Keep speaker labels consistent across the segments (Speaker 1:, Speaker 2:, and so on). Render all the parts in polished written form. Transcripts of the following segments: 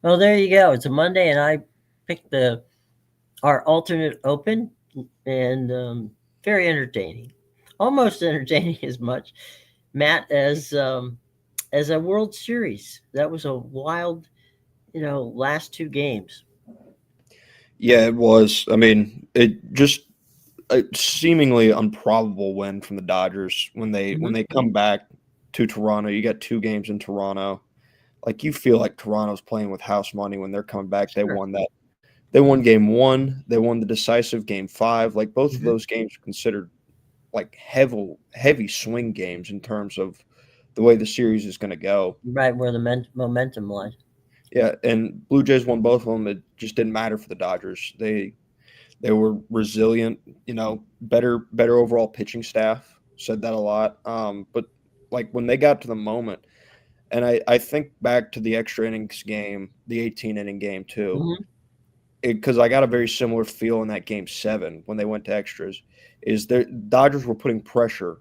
Speaker 1: Well, there you go. It's a Monday, and I picked our alternate open, and very entertaining, almost entertaining as much, Matt, as a World Series. That was a wild, last two games.
Speaker 2: Yeah, it was. I mean, it just a seemingly improbable win from the Dodgers when
Speaker 1: Hmm.
Speaker 2: they come back to Toronto. You got two games in Toronto. Like you feel like Toronto's playing with house money when they're coming back. They
Speaker 1: Sure.
Speaker 2: won that. They won game one. They won the decisive game five. Like both of
Speaker 1: Hmm.
Speaker 2: those games are considered like heavy swing games in terms of the way the series is going to go.
Speaker 1: Right where the momentum lies.
Speaker 2: Yeah, and Blue Jays won both of them. It just didn't matter for the Dodgers. They were resilient, better overall pitching staff. Said that a lot. But like when they got to the moment, and I think back to the extra innings game, the 18 inning game too,
Speaker 1: Hmm.
Speaker 2: because I got a very similar feel in that game seven when they went to extras. Is the Dodgers were putting pressure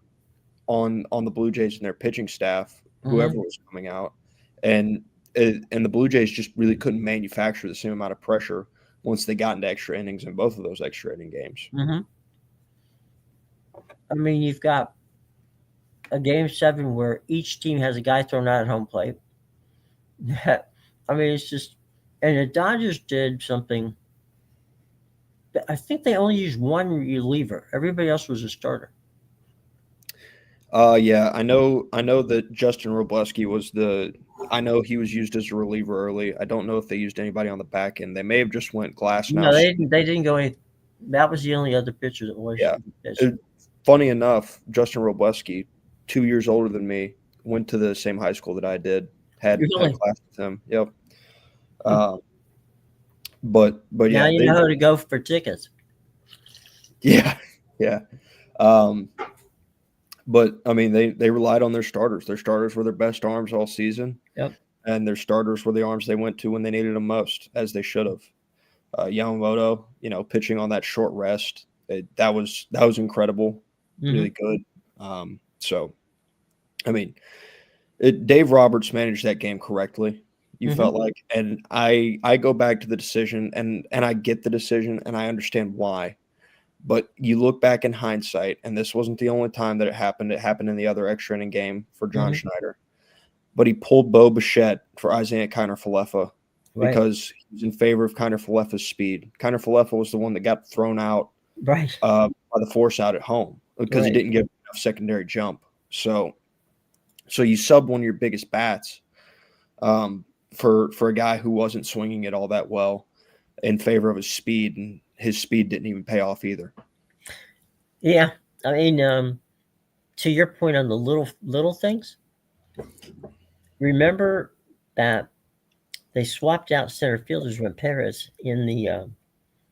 Speaker 2: on the Blue Jays and their pitching staff, whoever
Speaker 1: Hmm.
Speaker 2: was coming out, and and the Blue Jays just really couldn't manufacture the same amount of pressure once they got into extra innings in both of those extra inning games.
Speaker 1: Hmm. I mean, you've got a game seven where each team has a guy thrown out at home plate. I mean, it's just, and the Dodgers did something. I think they only used one reliever. Everybody else was a starter.
Speaker 2: Yeah, I know that Justin Robleski was the. I know he was used as a reliever early. I don't know if they used anybody on the back end. They may have just went Glass
Speaker 1: No,
Speaker 2: now.
Speaker 1: they didn't. They didn't go any. That was the only other pitcher that was
Speaker 2: Yeah.
Speaker 1: pitched.
Speaker 2: It, funny enough, Justin Robleski, 2 years older than me, went to the same high school that I did. Had
Speaker 1: Really?
Speaker 2: class with him. Yep. Um, but
Speaker 1: Now
Speaker 2: yeah,
Speaker 1: you know how to go for tickets.
Speaker 2: yeah, yeah. Um, but I mean, they relied on their starters. Their starters were their best arms all season,
Speaker 1: Yep.
Speaker 2: and their starters were the arms they went to when they needed them most, as they should have. Yamamoto, pitching on that short rest, that was incredible,
Speaker 1: Hmm.
Speaker 2: really good. So I mean, Dave Roberts managed that game correctly. You
Speaker 1: Hmm.
Speaker 2: felt like, and I go back to the decision, and I get the decision, and I understand why. But you look back in hindsight, and this wasn't the only time that it happened. It happened in the other extra inning game for John
Speaker 1: Hmm.
Speaker 2: Schneider. But he pulled Bo Bichette for Isaiah Kiner Falefa
Speaker 1: Right.
Speaker 2: because he was in favor of Kiner Falefa's speed. Kiner Falefa was the one that got thrown out
Speaker 1: Right.
Speaker 2: by the force out at home because he
Speaker 1: Right.
Speaker 2: didn't give enough secondary jump. So you subbed one of your biggest bats um, for a guy who wasn't swinging it all that well in favor of his speed, and his speed didn't even pay off either.
Speaker 1: Yeah. I mean, to your point on the little things, remember that they swapped out center fielders with Perez in the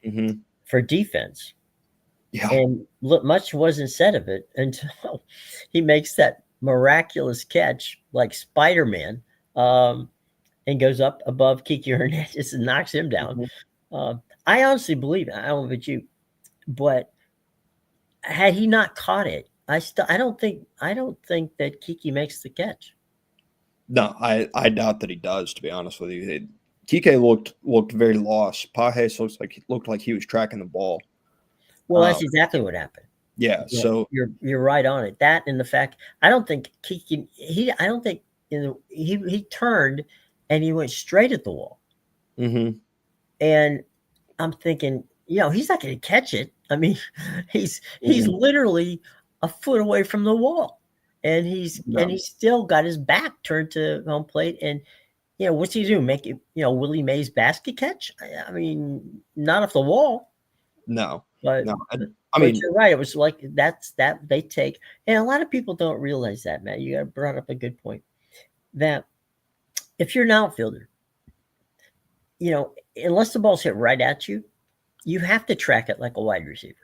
Speaker 2: Hmm.
Speaker 1: for defense,
Speaker 2: Yeah,
Speaker 1: and look, much wasn't said of it until he makes that miraculous catch like Spider-Man, um, and goes up above Kiki Hernandez and knocks him down.
Speaker 2: mhm.
Speaker 1: I honestly believe, I don't know about you, but had he not caught it, I don't think that Kiki makes the catch.
Speaker 2: No, I doubt that he does. To be honest with you, Kike looked very lost. Pages looked like he was tracking the ball.
Speaker 1: Well,
Speaker 2: Um,
Speaker 1: that's exactly what happened.
Speaker 2: yeah,
Speaker 1: Yeah,
Speaker 2: so
Speaker 1: you're right on it. That and the fact I don't think Kiki I don't think he turned and he went straight at the wall.
Speaker 2: hmm
Speaker 1: And I'm thinking, he's not going to catch it. I mean, he's
Speaker 2: mm,
Speaker 1: literally a foot away from the wall, and
Speaker 2: no,
Speaker 1: he's still got his back turned to home plate. And what's he do? Make it, Willie Mays basket catch? I mean, not off the wall,
Speaker 2: no,
Speaker 1: but
Speaker 2: no. I
Speaker 1: but
Speaker 2: mean,
Speaker 1: you're right. It was like that they take, and a lot of people don't realize that, Matt. You got brought up a good point that if you're an outfielder, you know, unless the ball's hit right at you, you have to track it like a wide receiver.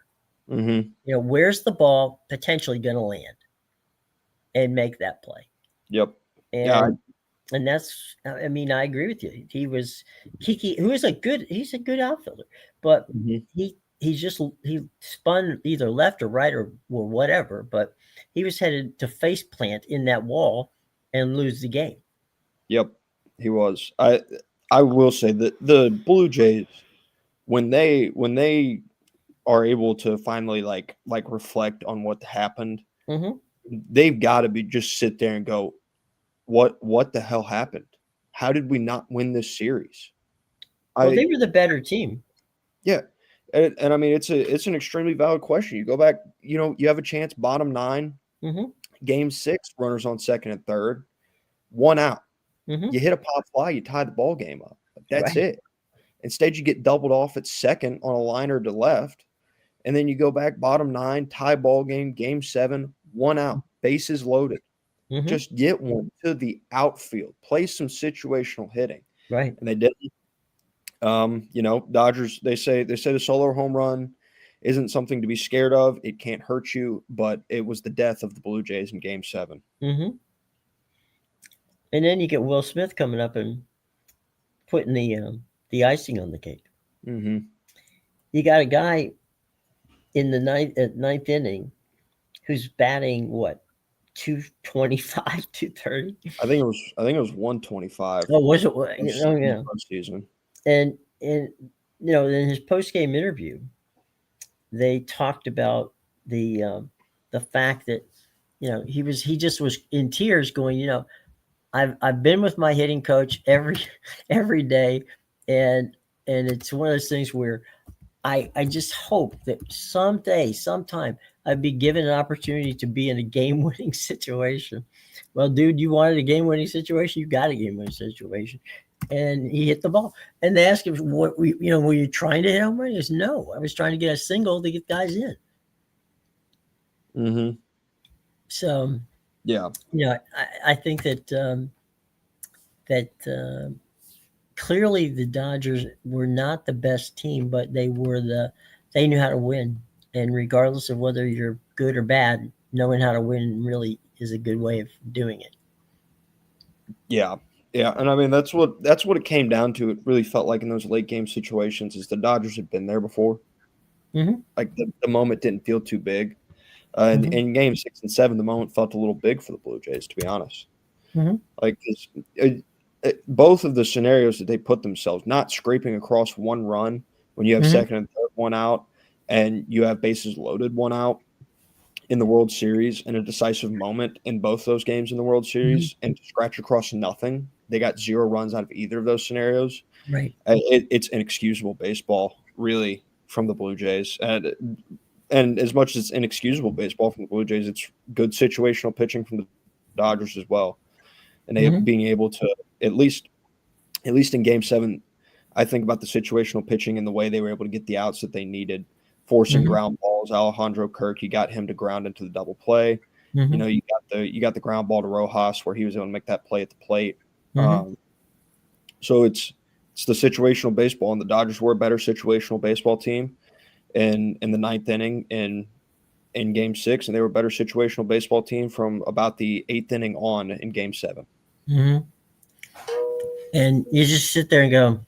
Speaker 2: hmm
Speaker 1: Where's the ball potentially going to land and make that play?
Speaker 2: yep, yeah,
Speaker 1: And that's, I mean, I agree with you. He was Kiki, who is he's a good outfielder, but
Speaker 2: mhm,
Speaker 1: he spun either left or right or whatever, but he was headed to face plant in that wall and lose the game.
Speaker 2: yep, he was. I will say that the Blue Jays, when they are able to finally like reflect on what happened,
Speaker 1: Mm-hmm.
Speaker 2: they've got to be just sit there and go, what the hell happened? How did we not win this series?
Speaker 1: Well, they
Speaker 2: I
Speaker 1: were the better team.
Speaker 2: Yeah, and I mean it's an extremely valid question. You go back, you have a chance, bottom nine,
Speaker 1: Mm-hmm.
Speaker 2: game six, runners on second and third, one out.
Speaker 1: Mm-hmm.
Speaker 2: You hit a pop fly, you tie the ball game up. That's
Speaker 1: Right.
Speaker 2: it. Instead, you get doubled off at second on a liner to left, and then you go back bottom nine, tie ball game, game seven, one out, bases loaded.
Speaker 1: Mm-hmm.
Speaker 2: Just get one to the outfield, play some situational hitting,
Speaker 1: Right.
Speaker 2: and they didn't. Dodgers, they say the solo home run isn't something to be scared of. It can't hurt you, but it was the death of the Blue Jays in game seven.
Speaker 1: Mm-hmm. And then you get Will Smith coming up and putting the icing on the cake.
Speaker 2: Mm-hmm.
Speaker 1: You got a guy in the ninth inning who's batting what 225, 230.
Speaker 2: I think it was 125
Speaker 1: Oh, was it? Oh,
Speaker 2: in the
Speaker 1: yeah.
Speaker 2: postseason.
Speaker 1: And in his post game interview, they talked about the fact that he just was in tears, going, I've been with my hitting coach every every day, and it's one of those things where I just hope that someday, sometime, I'd be given an opportunity to be in a game winning situation. Well, dude, you wanted a game winning situation, you got a game winning situation. And he hit the ball. And they asked him, were you trying to hit home run? He goes, no, I was trying to get a single to get guys in.
Speaker 2: Mm-hmm.
Speaker 1: So,
Speaker 2: Yeah.
Speaker 1: I think that clearly the Dodgers were not the best team, but they knew how to win. And regardless of whether you're good or bad, knowing how to win really is a good way of doing it.
Speaker 2: Yeah. Yeah. And I mean that's what it came down to. It really felt like in those late game situations is the Dodgers had been there before.
Speaker 1: Mm-hmm.
Speaker 2: Like the moment didn't feel too big. And
Speaker 1: Mm-hmm.
Speaker 2: in game 6 and 7, the moment felt a little big for the Blue Jays, to be honest.
Speaker 1: Mm-hmm.
Speaker 2: Like both of the scenarios that they put themselves, not scraping across one run when you have
Speaker 1: Mm-hmm.
Speaker 2: second and third, one out, and you have bases loaded, one out in the World Series, in a decisive moment in both those games in the World
Speaker 1: Mm-hmm.
Speaker 2: Series, and to scratch across nothing. They got 0 runs out of either of those scenarios.
Speaker 1: Right.
Speaker 2: It's inexcusable baseball, really, from the Blue Jays. And as much as it's inexcusable baseball from the Blue Jays, it's good situational pitching from the Dodgers as well. And they
Speaker 1: Mm-hmm.
Speaker 2: being able to at least in game 7, I think about the situational pitching and the way they were able to get the outs that they needed, forcing
Speaker 1: Mm-hmm.
Speaker 2: ground balls. Alejandro Kirk, you got him to ground into the double play.
Speaker 1: Mm-hmm.
Speaker 2: You got the ground ball to Rojas where he was able to make that play at the plate.
Speaker 1: Mm-hmm.
Speaker 2: So it's the situational baseball, and the Dodgers were a better situational baseball team in the ninth inning in game 6, and they were a better situational baseball team from about the 8th inning on in game 7.
Speaker 1: Mm-hmm. And you just sit there and go,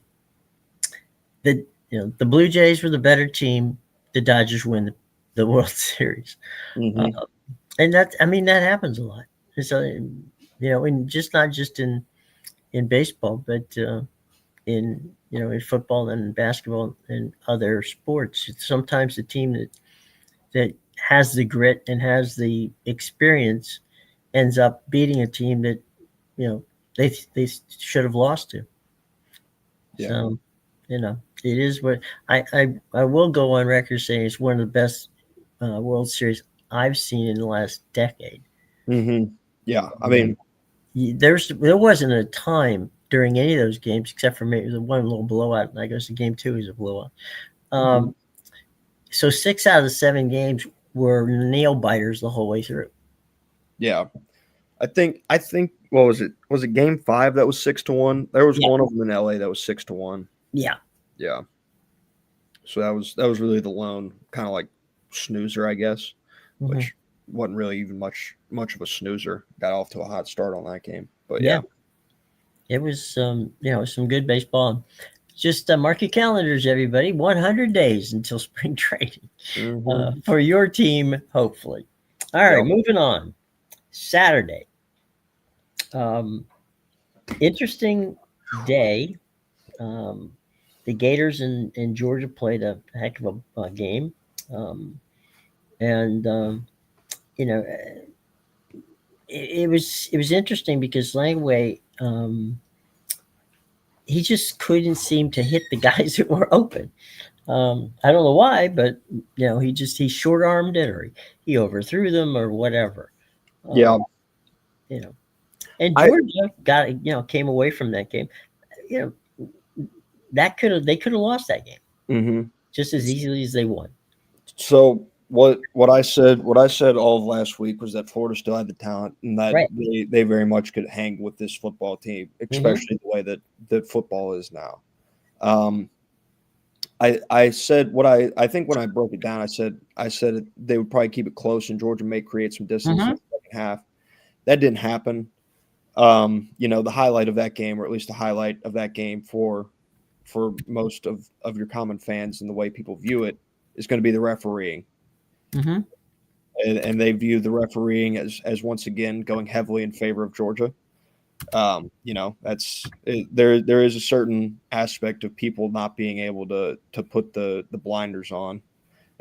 Speaker 1: the Blue Jays were the better team. The Dodgers win the World Series.
Speaker 2: Mm-hmm.
Speaker 1: Uh, and that happens a lot. So, and not just in baseball, but in football and basketball and other sports. It's sometimes the team that has the grit and has the experience ends up beating a team that they should have lost to.
Speaker 2: Yeah.
Speaker 1: So it is what I will go on record saying it's one of the best World Series I've seen in the last decade.
Speaker 2: Mm-hmm. Yeah. I mean,
Speaker 1: There wasn't a time during any of those games except for maybe the one little blowout. And I guess the game 2 is a blowout.
Speaker 2: mm-hmm.
Speaker 1: So 6 out of the 7 games were nail biters the whole way through.
Speaker 2: Yeah. I think what was it? Was it game 5 that was 6-1? There was one of them in LA that was 6-1.
Speaker 1: Yeah.
Speaker 2: Yeah. So that was really the lone kind of like snoozer, I guess,
Speaker 1: Mm-hmm.
Speaker 2: which wasn't really even much of a snoozer. Got off to a hot start on that game. But yeah.
Speaker 1: It was some good baseball. Just mark your calendars, everybody. 100 days until spring training
Speaker 2: Mm-hmm.
Speaker 1: for your team, hopefully. All right,
Speaker 2: Yep.
Speaker 1: moving on. Saturday. Interesting day The Gators in Georgia played a heck of a game, um, and you know it was interesting because Langway, he just couldn't seem to hit the guys that were open. I don't know why, but he short armed it, or he overthrew them, or whatever.
Speaker 2: Yeah,
Speaker 1: You know, and
Speaker 2: I
Speaker 1: Georgia came away from that game. You that they could have lost that game
Speaker 2: mhm.
Speaker 1: just as easily as they won.
Speaker 2: So what I said all of last week was that Florida still had the talent and that
Speaker 1: Right.
Speaker 2: they very much could hang with this football team,
Speaker 1: Hmm.
Speaker 2: especially the way that football is now. Um, I said what I think when I broke it down, I said they would probably keep it close and Georgia may create some distance in
Speaker 1: Hmm.
Speaker 2: the second half. That didn't happen. The highlight of that game, or at least the highlight of that game for most of your common fans and the way people view it, is going to be the refereeing.
Speaker 1: Hmm.
Speaker 2: And they view the refereeing as once again going heavily in favor of Georgia. There is a certain aspect of people not being able to put the blinders on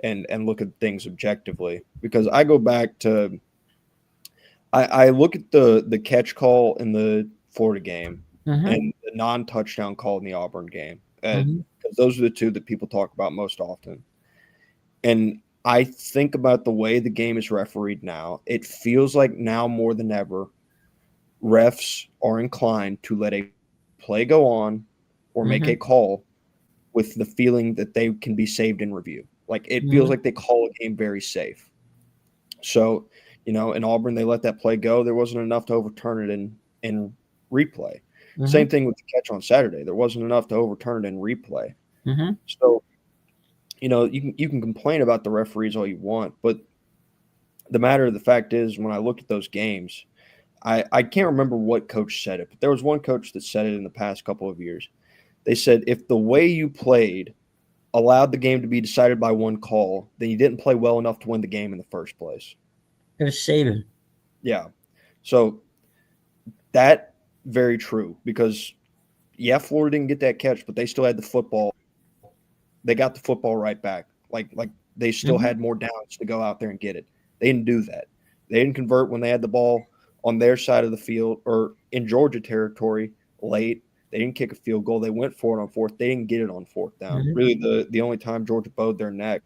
Speaker 2: and look at things objectively. Because I go back to I look at the catch call in the Florida game
Speaker 1: Hmm.
Speaker 2: and the non-touchdown call in the Auburn game,
Speaker 1: Hmm.
Speaker 2: because those are the two that people talk about most often. And I think about the way the game is refereed now. It feels like now more than ever, refs are inclined to let a play go on or make a
Speaker 1: Hmm.
Speaker 2: call with the feeling that they can be saved in review. Like it feels
Speaker 1: Hmm.
Speaker 2: like they call a game very safe. So, in Auburn, they let that play go. There wasn't enough to overturn it in replay.
Speaker 1: Hmm.
Speaker 2: Same thing with the catch on Saturday. There wasn't enough to overturn it in replay.
Speaker 1: Hmm.
Speaker 2: So, you can complain about the referees all you want, but the matter of the fact is, when I look at those games, I can't remember what coach said it, but there was one coach that said it in the past couple of years. They said if the way you played allowed the game to be decided by one call, then you didn't play well enough to win the game in the first place.
Speaker 1: It was Saban.
Speaker 2: Yeah. So that very true, because yeah, Florida didn't get that catch, but they still had the football. They got the football right back. Like they still
Speaker 1: Hmm.
Speaker 2: had more downs to go out there and get it. They didn't do that. They didn't convert when they had the ball on their side of the field or in Georgia territory late. They didn't kick a field goal. They went for it on fourth. They didn't get it on fourth down.
Speaker 1: Hmm.
Speaker 2: Really, the only time Georgia bowed their neck.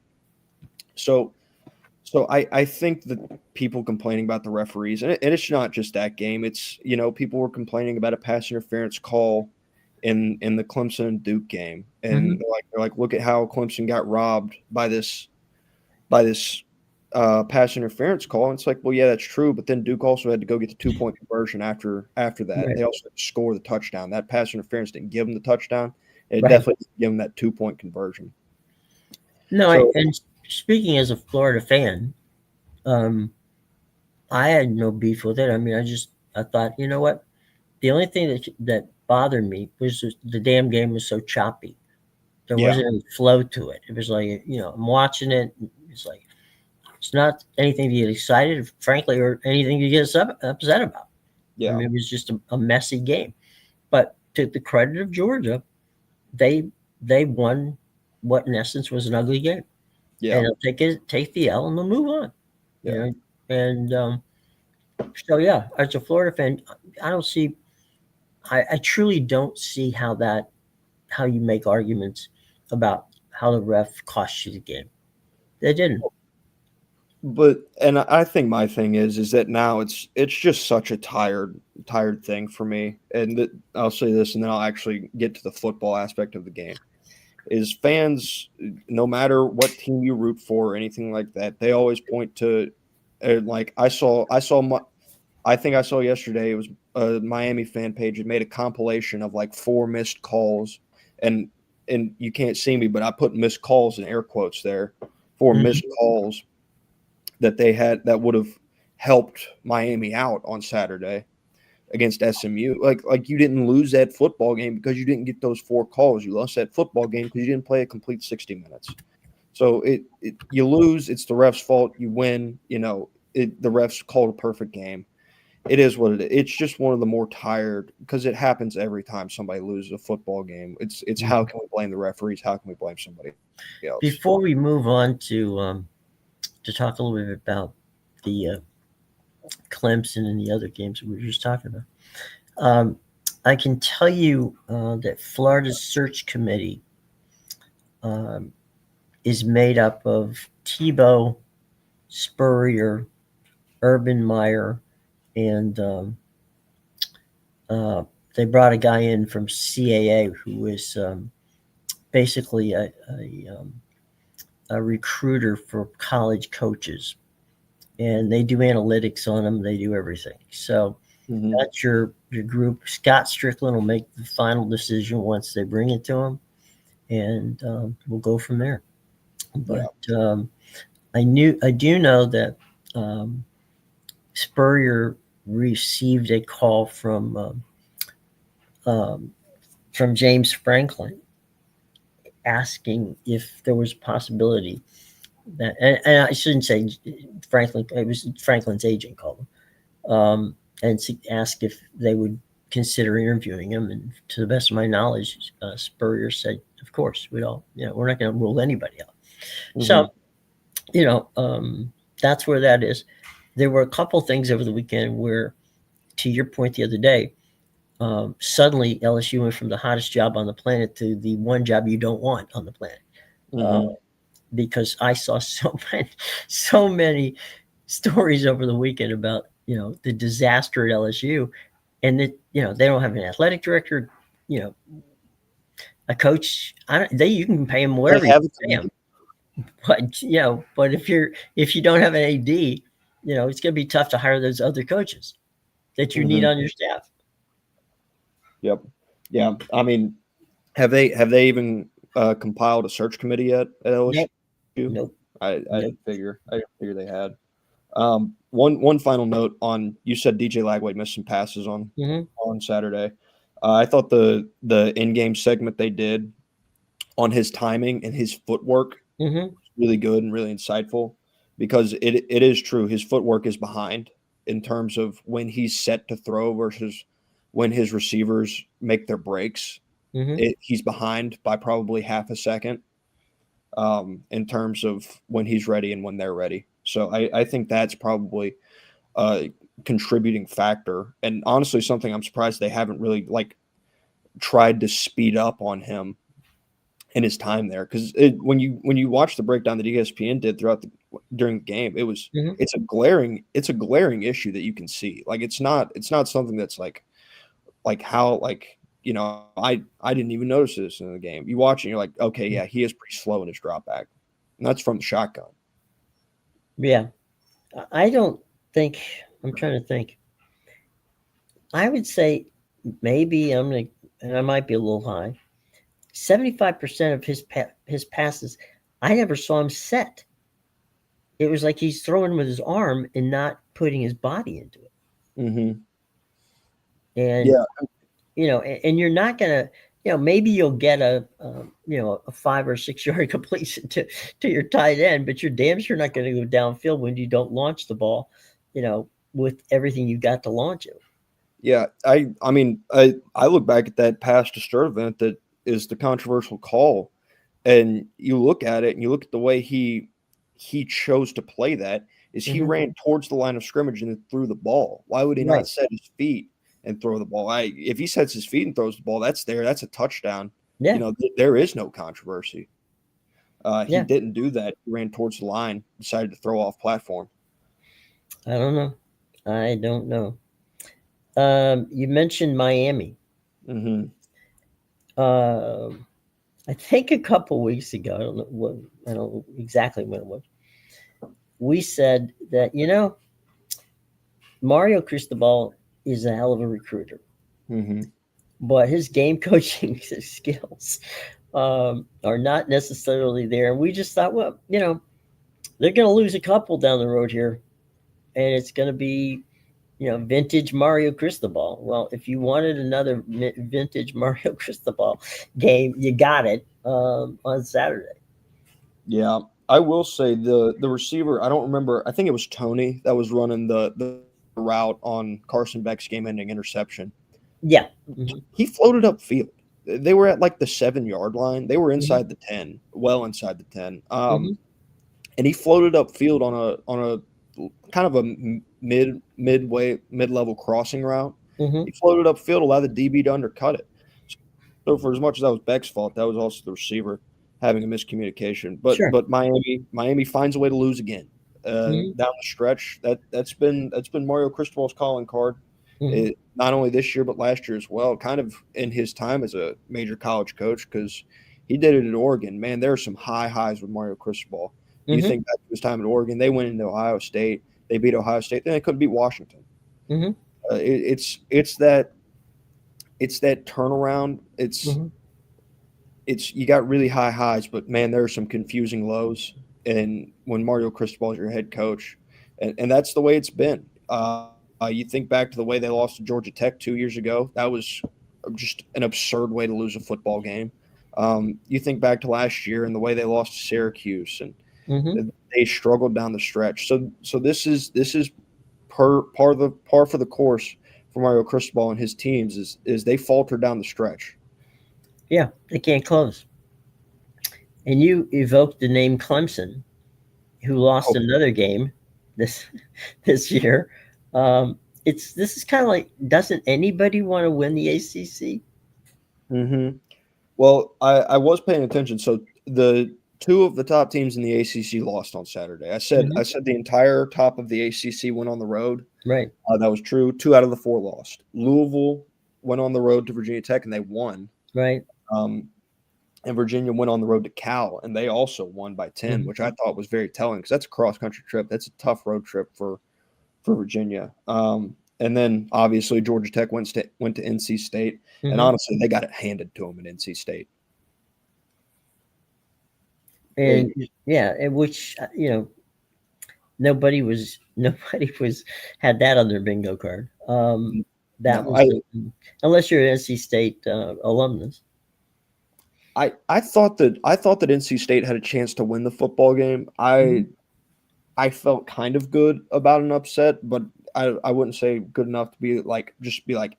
Speaker 2: So I think that people complaining about the referees, and it's not just that game. It's people were complaining about a pass interference call in the Clemson and Duke game, and
Speaker 1: Hmm.
Speaker 2: they're like, look at how Clemson got robbed by this pass interference call. And it's like, well, yeah, that's true, but then Duke also had to go get the 2-point conversion after that.
Speaker 1: Right.
Speaker 2: They also had to score the touchdown. That pass interference didn't give them the touchdown. It
Speaker 1: Right.
Speaker 2: definitely didn't give them that 2-point conversion.
Speaker 1: No,
Speaker 2: So
Speaker 1: and speaking as a Florida fan, um, I had no beef with it. I mean, I thought, you know what? The only thing that bothered me was just the damn game was so choppy. There
Speaker 2: yeah,
Speaker 1: wasn't any flow to it. It was like, I'm watching it. It's like it's not anything to get excited, frankly, or anything to get upset about. I
Speaker 2: yeah,
Speaker 1: mean, it was just a messy game. But to the credit of Georgia, they they won what in essence was an ugly game,
Speaker 2: yeah,
Speaker 1: and they'll take the L, and they'll move on. You
Speaker 2: yeah.
Speaker 1: know, and so yeah, as a Florida fan, I don't see. I truly don't see how you make arguments about how the ref cost you the game. They didn't.
Speaker 2: And I think my thing is that now it's just such a tired thing for me. And I'll say this, and then I'll actually get to the football aspect of the game. Is fans, no matter what team you root for or anything like that, they always point to, like I think I saw yesterday, it was a Miami fan page had made a compilation of like 4 missed calls, and you can't see me, but I put missed calls in air quotes there, 4
Speaker 1: Mhm.
Speaker 2: missed calls that they had that would have helped Miami out on Saturday against SMU. Like you didn't lose that football game because you didn't get those 4 calls. You lost that football game because you didn't play a complete 60 minutes. So you lose, it's the ref's fault. You win, the refs called a perfect game. it is what it is. It's just one of the more tired because it happens every time somebody loses a football game. It's how can we blame the referees? How can we blame somebody else?
Speaker 1: Before we move on to talk a little bit about the Clemson and the other games that we were just talking about, I can tell you that Florida's search committee is made up of Tebow, Spurrier, Urban Meyer, and they brought a guy in from CAA who is basically a recruiter for college coaches, and they do analytics on them. They do everything. So that's your group. Scott Strickland will make the final decision once they bring it to him, and we'll go from there. But I do know that Spurrier received a call from James Franklin asking if there was a possibility that, and I shouldn't say Franklin, it was Franklin's agent called him, and asked if they would consider interviewing him. And to the best of my knowledge, Spurrier said, "Of course, we're not going to rule anybody out." So, that's where that is. There were a couple things over the weekend where, to your point the other day, suddenly LSU went from the hottest job on the planet to the one job you don't want on the planet. Because I saw so many stories over the weekend about, the disaster at LSU, and that, they don't have an athletic director, a coach. You can pay them whatever you can pay them. But if you don't have an AD, it's going to be tough to hire those other coaches that you need on your staff.
Speaker 2: Yep. Yeah. I mean, have they even compiled a search committee yet at LSU?
Speaker 1: Nope.
Speaker 2: I didn't figure they had. One final note on, you said DJ Lagway missed some passes on Saturday. I thought the in-game segment they did on his timing and his footwork was really good and really insightful, because it is true. His footwork is behind in terms of when he's set to throw versus when his receivers make their breaks. He's behind by probably half a second in terms of when he's ready and when they're ready. So I think that's probably a contributing factor. And honestly, something I'm surprised they haven't really tried to speed up on him in his time there. Because when you watch the breakdown that ESPN did during the game, it's a glaring issue that you can see. It's not something that's I didn't even notice this in the game. You watch it and you're like, okay, yeah, he is pretty slow in his drop back. And that's from the shotgun.
Speaker 1: Yeah. I don't think, I'm trying to think. I would say maybe and I might be a little high, 75% of his passes, I never saw him set. It was like he's throwing with his arm and not putting his body into it. And and you're not gonna, maybe you'll get a 5 or 6 yard completion to your tight end, but you're damn sure not going to go downfield when you don't launch the ball, with everything you got to launch it.
Speaker 2: Yeah, I mean, I look back at that pass to Sturdivant that is the controversial call, and you look at it and you look at the way he chose to play that, is he ran towards the line of scrimmage and then threw the ball. Why would he not set his feet and throw the ball? If he sets his feet and throws the ball, that's a touchdown.
Speaker 1: Yeah.
Speaker 2: There is no controversy. He didn't do that. He ran towards the line, decided to throw off platform.
Speaker 1: I don't know. You mentioned Miami. I think a couple weeks ago, I don't know exactly when it was, we said that, Mario Cristobal is a hell of a recruiter, but his game coaching skills are not necessarily there. And we just thought, well, they're going to lose a couple down the road here, and it's going to be, vintage Mario Cristobal. Well, if you wanted another vintage Mario Cristobal game, you got it on Saturday.
Speaker 2: Yeah, I will say the receiver, I don't remember. I think it was Tony that was running the route on Carson Beck's game-ending interception.
Speaker 1: Yeah. Mm-hmm.
Speaker 2: He floated upfield. They were at like the 7-yard line. They were
Speaker 1: Mm-hmm.
Speaker 2: inside the 10, well inside the 10.
Speaker 1: Mm-hmm.
Speaker 2: And he floated upfield on a kind of a mid-level crossing route.
Speaker 1: Mm-hmm.
Speaker 2: He floated upfield, allowed the DB to undercut it. So for as much as that was Beck's fault, that was also the receiver having a miscommunication.
Speaker 1: Sure.
Speaker 2: But Miami finds a way to lose again.
Speaker 1: Mm-hmm.
Speaker 2: Down the stretch, that's been Mario Cristobal's calling card.
Speaker 1: Mm-hmm.
Speaker 2: Not only this year but last year as well. Kind of in his time as a major college coach, because he did it at Oregon. Man, there are some high highs with Mario Cristobal. You
Speaker 1: Mm-hmm.
Speaker 2: think back to his time at Oregon, they went into Ohio State, they beat Ohio State, then they couldn't beat Washington.
Speaker 1: Mm-hmm.
Speaker 2: It's that turnaround.
Speaker 1: Mm-hmm.
Speaker 2: It's you got really high highs, but man, there are some confusing lows. And when Mario Cristobal is your head coach, and that's the way it's been. You think back to the way they lost to Georgia Tech 2 years ago. That was just an absurd way to lose a football game. You think back to last year and the way they lost to Syracuse, and
Speaker 1: Mm-hmm.
Speaker 2: they struggled down the stretch. So this is par for the course for Mario Cristobal and his teams is they falter down the stretch.
Speaker 1: Yeah, they can't close. And you evoked the name Clemson, who lost another game this year. This is kind of like, doesn't anybody want to win the ACC?
Speaker 2: Mm-hmm. Well, I was paying attention. So the two of the top teams in the ACC lost on Saturday. I said the entire top of the ACC went on the road.
Speaker 1: Right.
Speaker 2: That was true. 2 out of the 4 lost. Louisville went on the road to Virginia Tech and they won.
Speaker 1: Right.
Speaker 2: And Virginia went on the road to Cal and they also won by 10, which I thought was very telling because that's a cross-country trip. That's a tough road trip for Virginia. And then obviously Georgia Tech went to NC State, and honestly, they got it handed to them at NC State.
Speaker 1: And which nobody had that on their bingo card. Unless you're an NC State alumnus.
Speaker 2: I thought that NC State had a chance to win the football game. I felt kind of good about an upset, but I wouldn't say good enough to be like,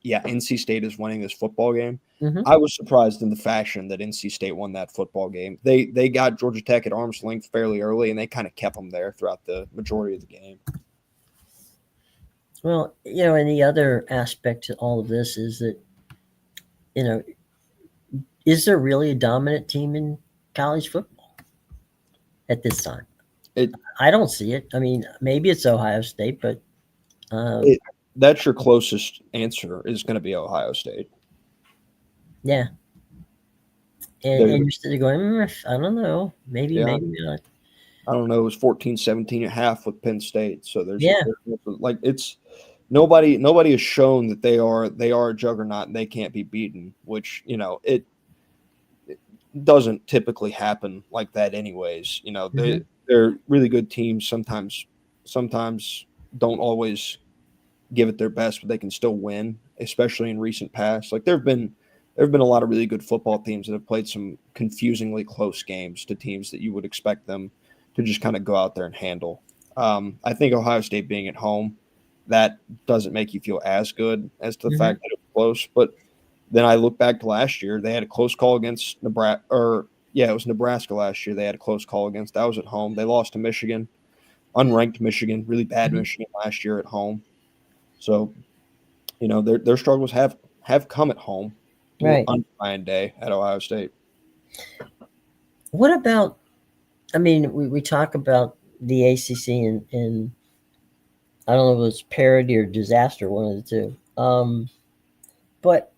Speaker 2: yeah, NC State is winning this football game. I was surprised in the fashion that NC State won that football game. They got Georgia Tech at arm's length fairly early, and they kind of kept them there throughout the majority of the game.
Speaker 1: Well, and the other aspect to all of this is that, is there really a dominant team in college football at this time? I don't see it. I mean, maybe it's Ohio State, but
Speaker 2: that's your closest answer is going to be Ohio State.
Speaker 1: Yeah. And you're still going, I don't know. Maybe not.
Speaker 2: I don't know. It was 14-17.5 with Penn State. So there's it's nobody has shown that they are a juggernaut and they can't be beaten, which, it doesn't typically happen like that anyways. They're really good teams. Sometimes don't always give it their best, but they can still win, especially in recent past. Like there have been a lot of really good football teams that have played some confusingly close games to teams that you would expect them to just kind of go out there and handle. I think Ohio State being at home, that doesn't make you feel as good as the fact that it was close. But then I look back to last year, they had a close call against Nebraska, it was Nebraska last year. They had a close call against. That was at home. They lost to Michigan, unranked Michigan, really bad Michigan last year at home. So, their struggles have come at home,
Speaker 1: right?
Speaker 2: On Ryan Day at Ohio State.
Speaker 1: What about? I mean, we talk about the ACC and I don't know if it's parody or disaster, one of the two. But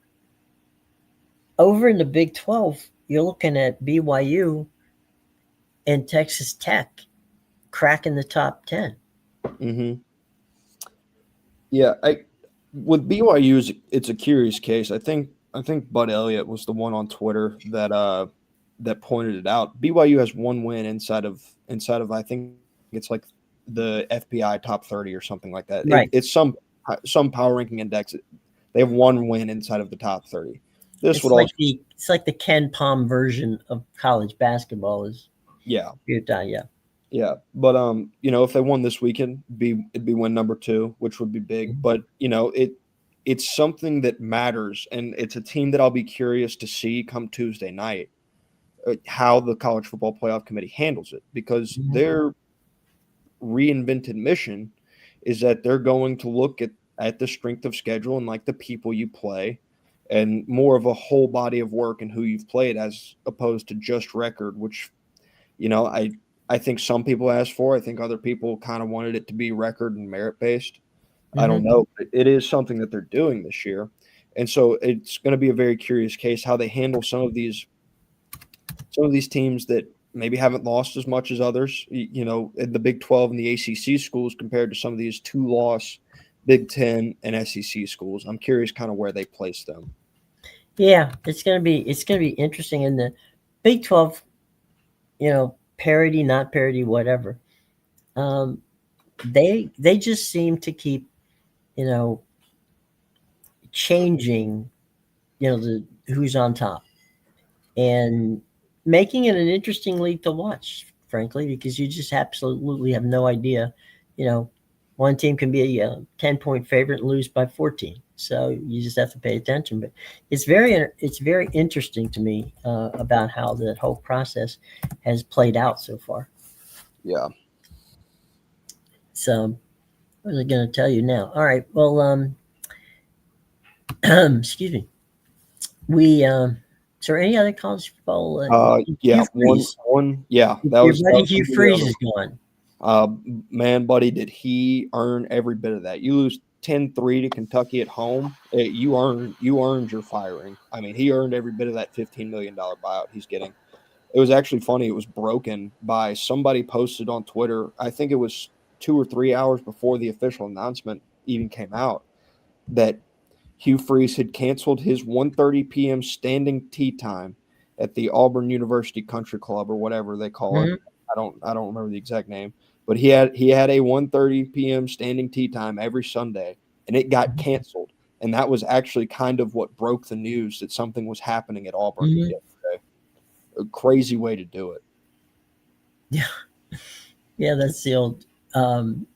Speaker 1: over in the Big 12, you're looking at BYU and Texas Tech cracking the top 10.
Speaker 2: Mm-hmm. Yeah, with BYU, it's a curious case. I think Bud Elliott was the one on Twitter that pointed it out. BYU has one win inside of I think it's like the FPI top 30 or something like that.
Speaker 1: Right.
Speaker 2: It's some power ranking index. They have one win inside of the top 30.
Speaker 1: It's like the Ken Palm version of college basketball is
Speaker 2: Utah.
Speaker 1: Yeah.
Speaker 2: Yeah, but if they won this weekend, it'd be win number 2, which would be big. But it's something that matters, and it's a team that I'll be curious to see come Tuesday night how the College Football Playoff Committee handles it, because
Speaker 1: Mhm.
Speaker 2: their reinvented mission is that they're going to look at the strength of schedule and like the people you play, and more of a whole body of work and who you've played as opposed to just record, which I think some people asked for. I think other people kind of wanted it to be record and merit based. I don't
Speaker 1: Mhm.
Speaker 2: know. But it is something that they're doing this year. And so it's going to be a very curious case how they handle some of these teams that maybe haven't lost as much as others, in the Big 12 and the ACC schools compared to some of these 2-loss Big 10 and SEC schools. I'm curious kind of where they place them.
Speaker 1: Yeah, it's gonna be interesting in the Big 12. Parity, not parity, whatever. Um, they just seem to keep you know changing the who's on top and making it an interesting league to watch, frankly, because you just absolutely have no idea. You know, one team can be a 10-point favorite and lose by 14, so you just have to pay attention. But it's very interesting to me about how the whole process has played out so far.
Speaker 2: Yeah.
Speaker 1: So, what was I going to tell you now? All right, well, excuse me. We is there any other college football?
Speaker 2: Yeah,
Speaker 1: Hugh Freeze,
Speaker 2: yeah,
Speaker 1: your
Speaker 2: that
Speaker 1: buddy
Speaker 2: was
Speaker 1: Hugh
Speaker 2: gonna be the
Speaker 1: Freeze
Speaker 2: other
Speaker 1: is gone.
Speaker 2: Uh, man, buddy, did he earn every bit of that? You lose 10-3 to Kentucky at home. You earned your firing. I mean, he earned every bit of that $15 million buyout he's getting. It was actually funny. It was broken by somebody posted on Twitter. I think it was 2 or 3 hours before the official announcement even came out that Hugh Freeze had canceled his 1:30 p.m. standing tee time at the Auburn University Country Club or whatever they call it.
Speaker 1: Mhm.
Speaker 2: I don't remember the exact name, but he had a 1:30 p.m. standing tee time every Sunday, and it got
Speaker 1: Mhm.
Speaker 2: canceled. And that was actually kind of what broke the news that something was happening at Auburn
Speaker 1: Mhm.
Speaker 2: yesterday. A crazy way to do it.
Speaker 1: Yeah, yeah, that's the old. Um,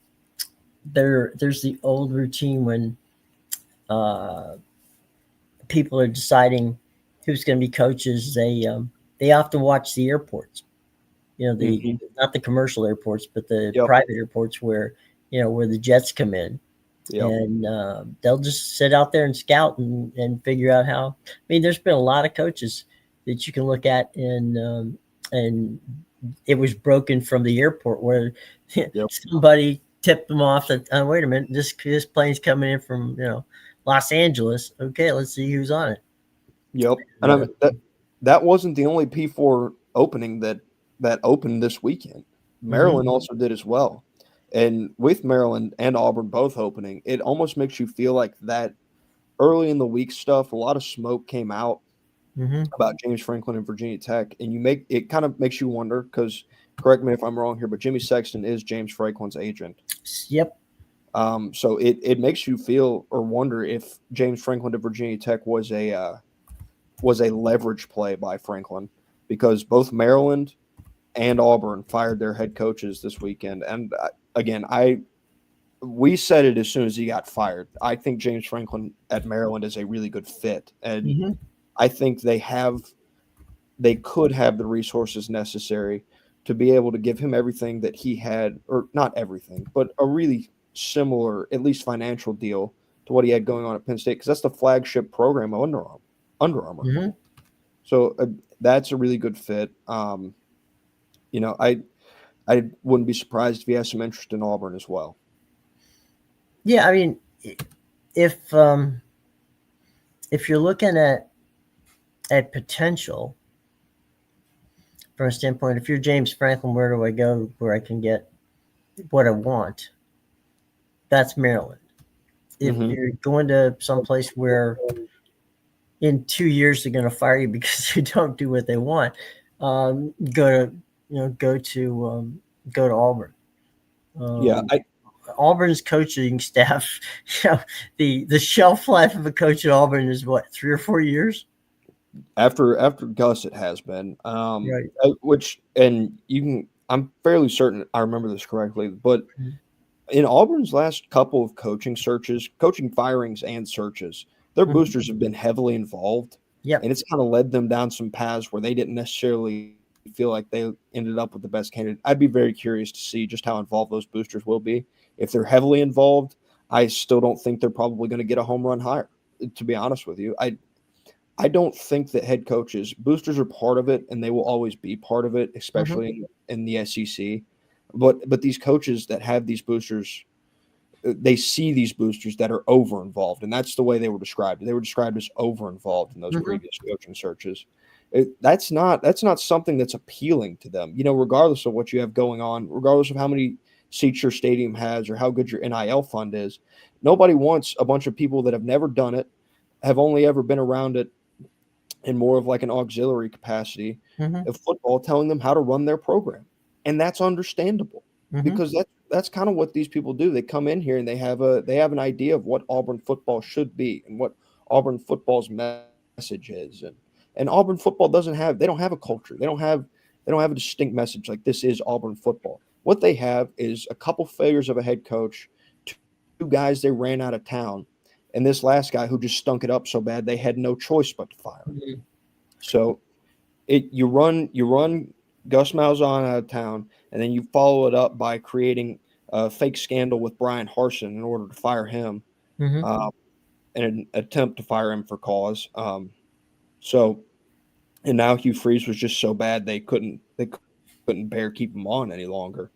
Speaker 1: there's the old routine when uh, people are deciding who's going to be coaches. They often watch the airports. The
Speaker 2: Hmm.
Speaker 1: not the commercial airports, but the
Speaker 2: Yep.
Speaker 1: private airports where the jets come in,
Speaker 2: Yep.
Speaker 1: and they'll just sit out there and scout and figure out how. I mean, there's been a lot of coaches that you can look at, and it was broken from the airport where
Speaker 2: Yep.
Speaker 1: somebody tipped them off that wait a minute, this plane's coming in from Los Angeles. Okay, let's see who's on it.
Speaker 2: Yep. And I
Speaker 1: Uh,
Speaker 2: mean that wasn't the only P4 opening that opened this weekend.
Speaker 1: mhm,
Speaker 2: Maryland also did as well. And with Maryland and Auburn both opening, it almost makes you feel like that early in the week stuff, a lot of smoke came out
Speaker 1: mhm.
Speaker 2: about James Franklin and Virginia Tech. And it kind of makes you wonder, because correct me if I'm wrong here, but Jimmy Sexton is James Franklin's agent.
Speaker 1: Yep.
Speaker 2: So it makes you feel or wonder if James Franklin to Virginia Tech was a leverage play by Franklin, because both Maryland and Auburn fired their head coaches this weekend. And again, we said it as soon as he got fired. I think James Franklin at Maryland is a really good fit, and
Speaker 1: Mhm.
Speaker 2: I think they could have the resources necessary to be able to give him everything that he had, or not everything, but a really similar, at least financial deal to what he had going on at Penn State, because that's the flagship program of Under Armour. Under Armour.
Speaker 1: Mhm.
Speaker 2: So that's a really good fit. You know, I wouldn't be surprised if he has some interest in Auburn as well.
Speaker 1: Yeah, I mean, if if you're looking at potential from a standpoint, if you're James Franklin, where do I go where I can get what I want? That's Maryland. If
Speaker 2: Hmm.
Speaker 1: you're going to someplace where in 2 years they're going to fire you because you don't do what they want, go to go to Auburn.
Speaker 2: Yeah,
Speaker 1: Um, Auburn's coaching staff, the shelf life of a coach at Auburn is what, 3 or 4 years?
Speaker 2: after Gus, it has been.
Speaker 1: Right.
Speaker 2: Which, and you can. I'm fairly certain I remember this correctly, but
Speaker 1: Mhm.
Speaker 2: in Auburn's last couple of coaching searches, coaching firings and searches, their
Speaker 1: Mhm.
Speaker 2: boosters have been heavily involved,
Speaker 1: Yep.
Speaker 2: and it's kind of led them down some paths where they didn't necessarily feel like they ended up with the best candidate. I'd be very curious to see just how involved those boosters will be. If they're heavily involved, I still don't think they're probably going to get a home run hire. To be honest with you, I don't think that head coaches boosters are part of it, and they will always be part of it,
Speaker 1: Mhm.
Speaker 2: especially in the SEC. But these coaches that have these boosters, they see these boosters that are over involved, and that's the way they were described. They were described as over involved in those
Speaker 1: Mhm.
Speaker 2: previous coaching searches. That's not something that's appealing to them. Regardless of what you have going on, regardless of how many seats your stadium has or how good your NIL fund is, nobody wants a bunch of people that have never done it, have only ever been around it in more of like an auxiliary capacity
Speaker 1: Mhm.
Speaker 2: of football, telling them how to run their program. And that's understandable
Speaker 1: Mhm.
Speaker 2: because that's kind of what these people do. They come in here and they have an idea of what Auburn football should be and what Auburn football's message is. And Auburn football they don't have a culture. They don't have a distinct message like this is Auburn football. What they have is a couple failures of a head coach, two guys they ran out of town, and this last guy who just stunk it up so bad they had no choice but to fire him.
Speaker 1: Mhm.
Speaker 2: So you run Gus Malzahn out of town, and then you follow it up by creating a fake scandal with Brian Harsin in order to fire him,
Speaker 1: Mhm.
Speaker 2: uh, in an attempt to fire him for cause. So and now Hugh Freeze was just so bad they couldn't bear keep him on any longer.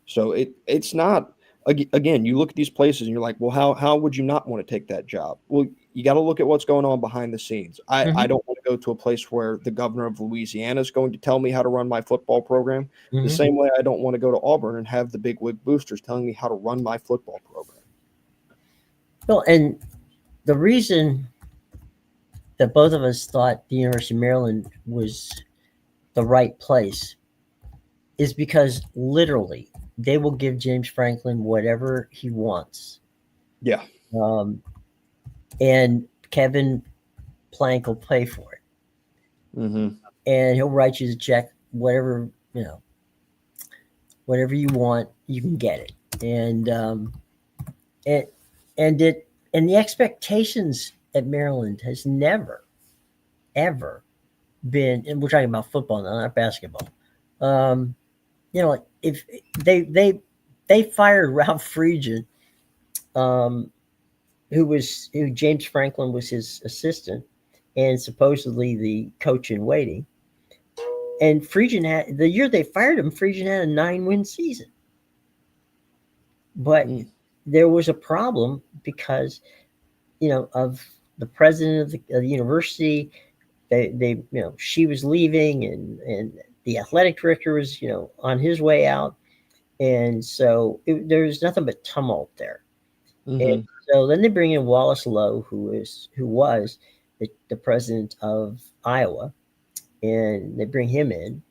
Speaker 2: So it's not again. You look at these places and you're like, well, how would you not want to take that job? Well, you got to look at what's going on behind the scenes. I
Speaker 1: Mhm.
Speaker 2: don't want to go to a place where the governor of Louisiana is going to tell me how to run my football program. The
Speaker 1: Mhm.
Speaker 2: same way I don't want to go to Auburn and have the big wig boosters telling me how to run my football program.
Speaker 1: Well, and the reason that both of us thought the University of Maryland was the right place is because literally they will give James Franklin whatever he wants.
Speaker 2: Yeah.
Speaker 1: Um, and Kevin Plank will pay for it.
Speaker 2: Mm-hmm.
Speaker 1: And he'll write you the check, whatever you want, you can get it. And and it and the expectations at Maryland has never, ever been, and we're talking about football now, not basketball. Um, if they fired Ralph Friedgen, um, who James Franklin was his assistant and supposedly the coach in waiting. And Friedgen had the year they fired him. Friedgen had a 9-win season, but
Speaker 2: Mm.
Speaker 1: there was a problem because of the president of the university. She was leaving, and the athletic director was on his way out, and so there was nothing but tumult there. And
Speaker 2: Mm-hmm.
Speaker 1: so then they bring in Wallace Lowe, who was the president of Iowa, and they bring him in,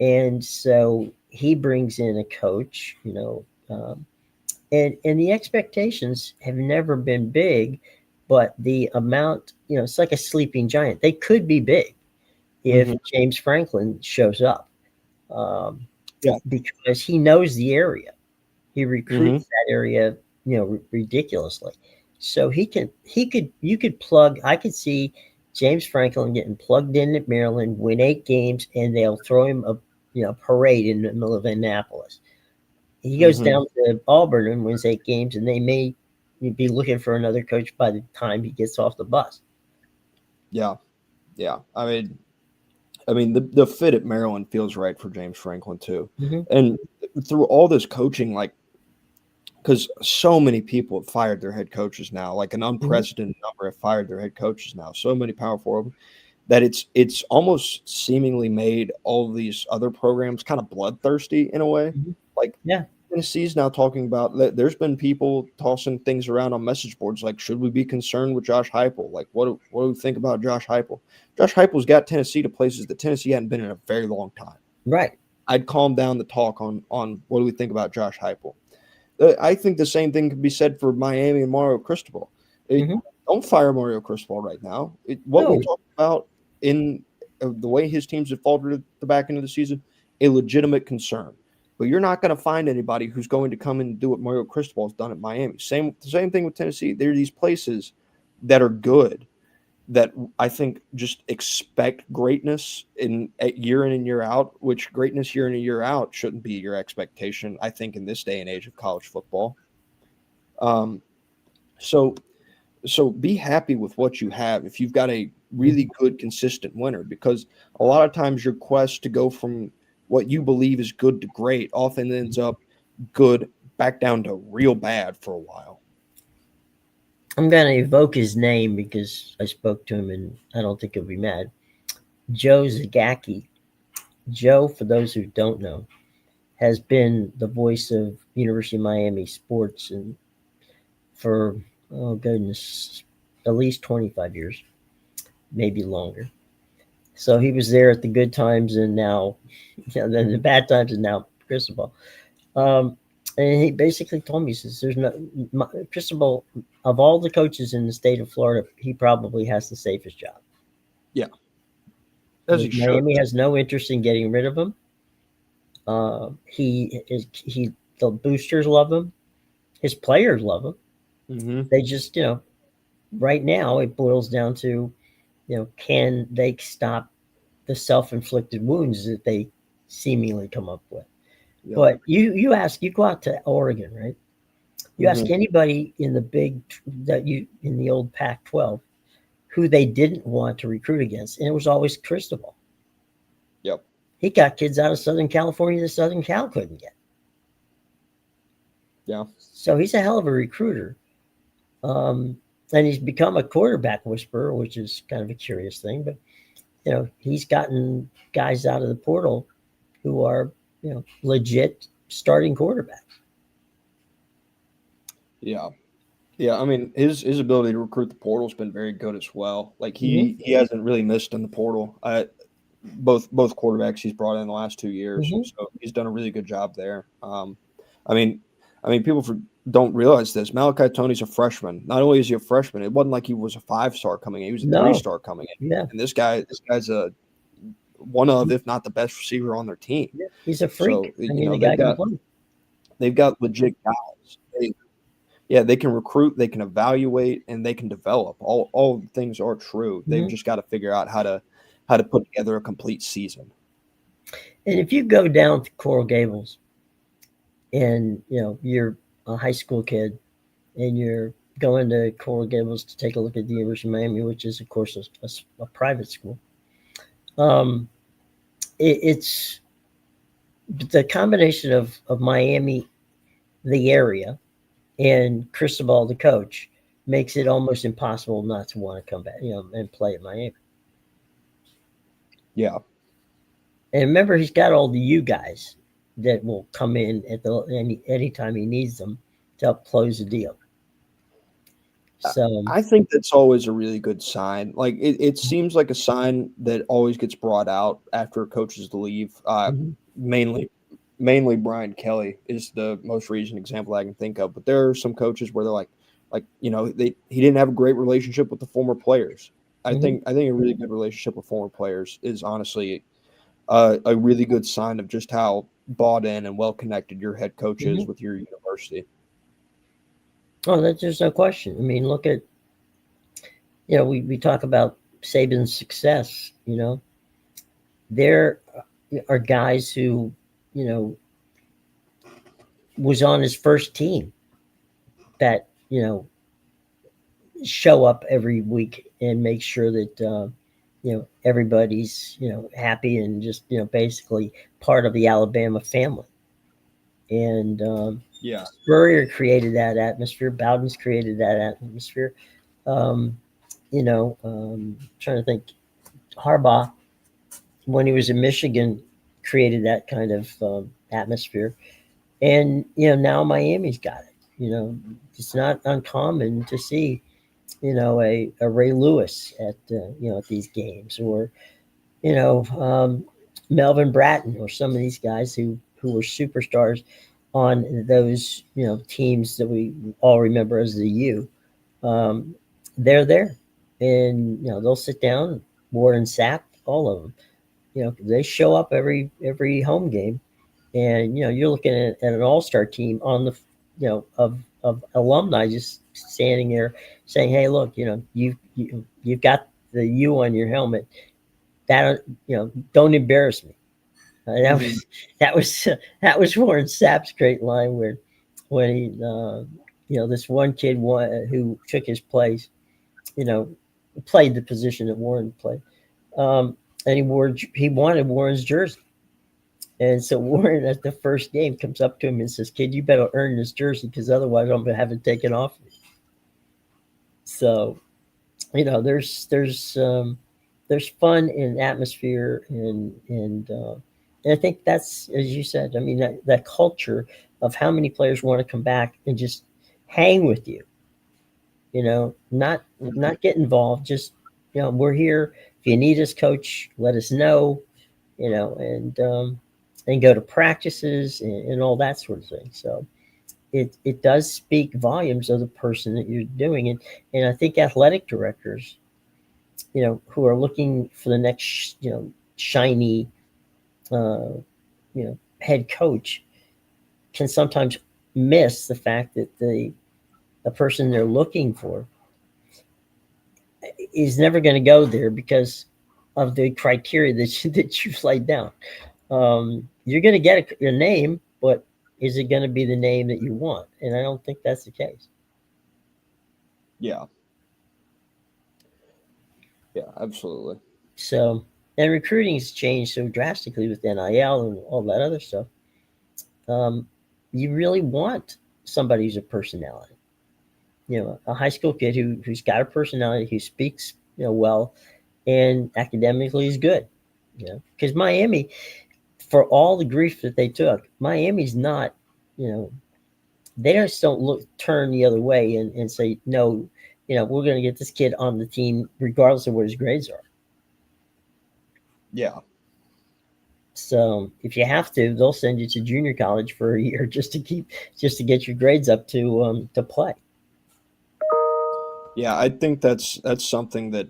Speaker 1: and so he brings in a coach, and the expectations have never been big, but the amount, it's like a sleeping giant. They could be big if
Speaker 2: Mm-hmm.
Speaker 1: James Franklin shows up, um,
Speaker 2: Yeah.
Speaker 1: because he knows the area. He
Speaker 2: Mm-hmm.
Speaker 1: recruits that area, ridiculously. So you could plug. I could see James Franklin getting plugged in at Maryland, win 8 games, and they'll throw him a parade in the middle of Annapolis. He goes
Speaker 2: Mm-hmm.
Speaker 1: down to Auburn and wins 8 games, and they may be looking for another coach by the time he gets off the bus.
Speaker 2: Yeah. Yeah. I mean, the fit at Maryland feels right for James Franklin too,
Speaker 1: Mm-hmm.
Speaker 2: and through all this coaching, like because so many people have fired their head coaches now, like an
Speaker 1: Mm-hmm.
Speaker 2: unprecedented number have fired their head coaches now. So many powerful of them that it's almost seemingly made all of these other programs kind of bloodthirsty in a way.
Speaker 1: Mm-hmm.
Speaker 2: Like
Speaker 1: Yeah.
Speaker 2: Tennessee's now talking about there's been people tossing things around on message boards like, should we be concerned with Josh Heupel? Like, what do we think about Josh Heupel? Josh Heupel's got Tennessee to places that Tennessee hadn't been in a very long time.
Speaker 1: Right.
Speaker 2: I'd calm down the talk on what do we think about Josh Heupel. I think the same thing could be said for Miami and Mario Cristobal.
Speaker 1: Mm-hmm.
Speaker 2: Don't fire Mario Cristobal right now. What we
Speaker 1: No.
Speaker 2: talked about in the way his teams have faltered at the back end of the season, a legitimate concern. but you're not going to find anybody who's going to come and do what Mario Cristobal has done at Miami. Same thing with Tennessee. There are these places that are good that I think just expect greatness year in and year out, which greatness year in and year out shouldn't be your expectation, I think, in this day and age of college football. So be happy with what you have if you've got a really good, consistent winner, because a lot of times your quest to go from what you believe is good to great often ends up good back down to real bad for a while.
Speaker 1: I'm going to evoke his name because I spoke to him and I don't think he'll be mad. Joe Zagacki. Joe, for those who don't know, has been the voice of University of Miami sports and for, oh goodness, at least 25 years, maybe longer. So he was there at the good times and now, then the bad times and now Cristobal. And he basically told me, he says, there's no, Cristobal, of all the coaches in the state of Florida, he probably has the safest job.
Speaker 2: Yeah.
Speaker 1: Miami has no interest in getting rid of him. The boosters love him. His players love him.
Speaker 2: Mm-hmm.
Speaker 1: They just, right now it boils down to, can they stop the self-inflicted wounds that they seemingly come up with? Yep. But you go out to Oregon, right? You ask anybody in the old Pac-12 who they didn't want to recruit against, and it was always Cristobal.
Speaker 2: Yep.
Speaker 1: He got kids out of Southern California that Southern Cal couldn't get.
Speaker 2: Yeah.
Speaker 1: So he's a hell of a recruiter. And he's become a quarterback whisperer, which is kind of a curious thing. But, he's gotten guys out of the portal who are, legit starting quarterbacks.
Speaker 2: Yeah. Yeah, I mean, his ability to recruit the portal has been very good as well. Like he hasn't really missed in the portal. Both quarterbacks he's brought in the last 2 years, so he's done a really good job there. I mean, people don't realize this. Malachi Tony's a freshman. Not only is he a freshman, it wasn't like he was a 5-star coming in; he was a 3-star coming in.
Speaker 1: Yeah.
Speaker 2: And this guy's a one of, if not the best receiver on their team.
Speaker 1: Yeah. He's a freak.
Speaker 2: So, they've got legit guys. They can recruit, they can evaluate, and they can develop. All things are true. They've just got to figure out how to put together a complete season.
Speaker 1: And if you go down to Coral Gables and, you're a high school kid and you're going to Coral Gables to take a look at the University of Miami, which is, of course, a private school, it's the combination of Miami, the area, and Cristobal, the coach, makes it almost impossible not to want to come back, and play at Miami.
Speaker 2: Yeah.
Speaker 1: And remember, he's got all the U guys that will come in at anytime he needs them to help close the deal. So
Speaker 2: I think that's always a really good sign. Like it seems like a sign that always gets brought out after coaches leave. Mainly Brian Kelly is the most recent example I can think of. But there are some coaches where they're he didn't have a great relationship with the former players. I think a really good relationship with former players is honestly a really good sign of just how bought in and well connected your head coach is with your university.
Speaker 1: Oh, there's no question. I mean, look at, we talk about Saban's success, there are guys who, was on his first team that, show up every week and make sure that, everybody's, happy and just, basically part of the Alabama family. And, Spurrier created that atmosphere. Bowden's created that atmosphere. Trying to think, Harbaugh, when he was in Michigan, created that kind of atmosphere. And, now Miami's got it. It's not uncommon to see, a Ray Lewis at these games, or, Melvin Bratton, or some of these guys who were superstars on those, teams that we all remember as the U. They're there, and, they'll sit down, Ward and Sapp, all of them, they show up every home game, And you're looking at an all-star team on the of alumni just standing there saying, "Hey, look, you've got the U on your helmet. That don't embarrass me." That
Speaker 2: Mhm.
Speaker 1: was that was that was Warren Sapp's great line where when he this one kid who took his place, you know, played the position that Warren played, and he wanted Warren's jersey. And so Warren, at the first game, comes up to him and says, "Kid, you better earn this jersey because otherwise I'm going to have it taken off." So there's fun and atmosphere, and I think that's, as you said. I mean, that culture of how many players want to come back and just hang with you. Not get involved. Just we're here. If you need us, coach, let us know. And go to practices and all that sort of thing. So it does speak volumes of the person that you're doing it. And I think athletic directors, who are looking for the next, shiny, head coach, can sometimes miss the fact that the person they're looking for is never going to go there because of the criteria that you've laid down. You're going to get a name, but is it going to be the name that you want? And I don't think that's the case.
Speaker 2: Yeah. Yeah, absolutely.
Speaker 1: So, and recruiting has changed so drastically with NIL and all that other stuff. Um, you really want somebody who's a personality. A high school kid who's got a personality, who speaks well, and academically is good. Because Miami, for all the grief that they took, Miami's not. You know, they just don't turn the other way and say no. We're going to get this kid on the team regardless of what his grades are.
Speaker 2: Yeah.
Speaker 1: So if you have to, they'll send you to junior college for a year just to get your grades up to play.
Speaker 2: Yeah, I think that's something that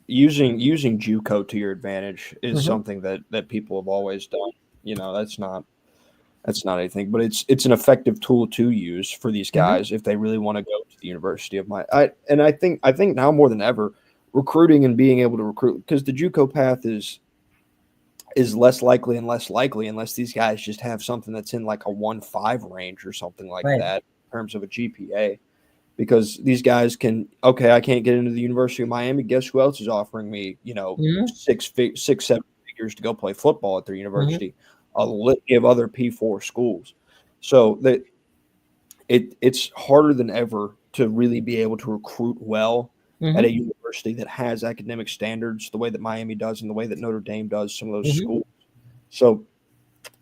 Speaker 2: using JUCO to your advantage is
Speaker 1: Mm-hmm.
Speaker 2: something that people have always done. That's not anything, but it's an effective tool to use for these
Speaker 1: Mm-hmm.
Speaker 2: guys if they really want to go to the University of my. I think now more than ever, recruiting and being able to recruit, because the JUCO path is less likely and less likely unless these guys just have something that's in like a 1.5 range or something like
Speaker 1: Right.
Speaker 2: that in terms of a GPA. Because these guys can, okay, I can't get into the University of Miami. Guess who else is offering me,
Speaker 1: Mm-hmm.
Speaker 2: 6, 7 figures to go play football at their
Speaker 1: Mm-hmm.
Speaker 2: university? A litany of other P4 schools. So that it's harder than ever to really be able to recruit well at
Speaker 1: Mm-hmm.
Speaker 2: a university that has academic standards the way that Miami does and the way that Notre Dame does some of those
Speaker 1: Mm-hmm.
Speaker 2: schools. So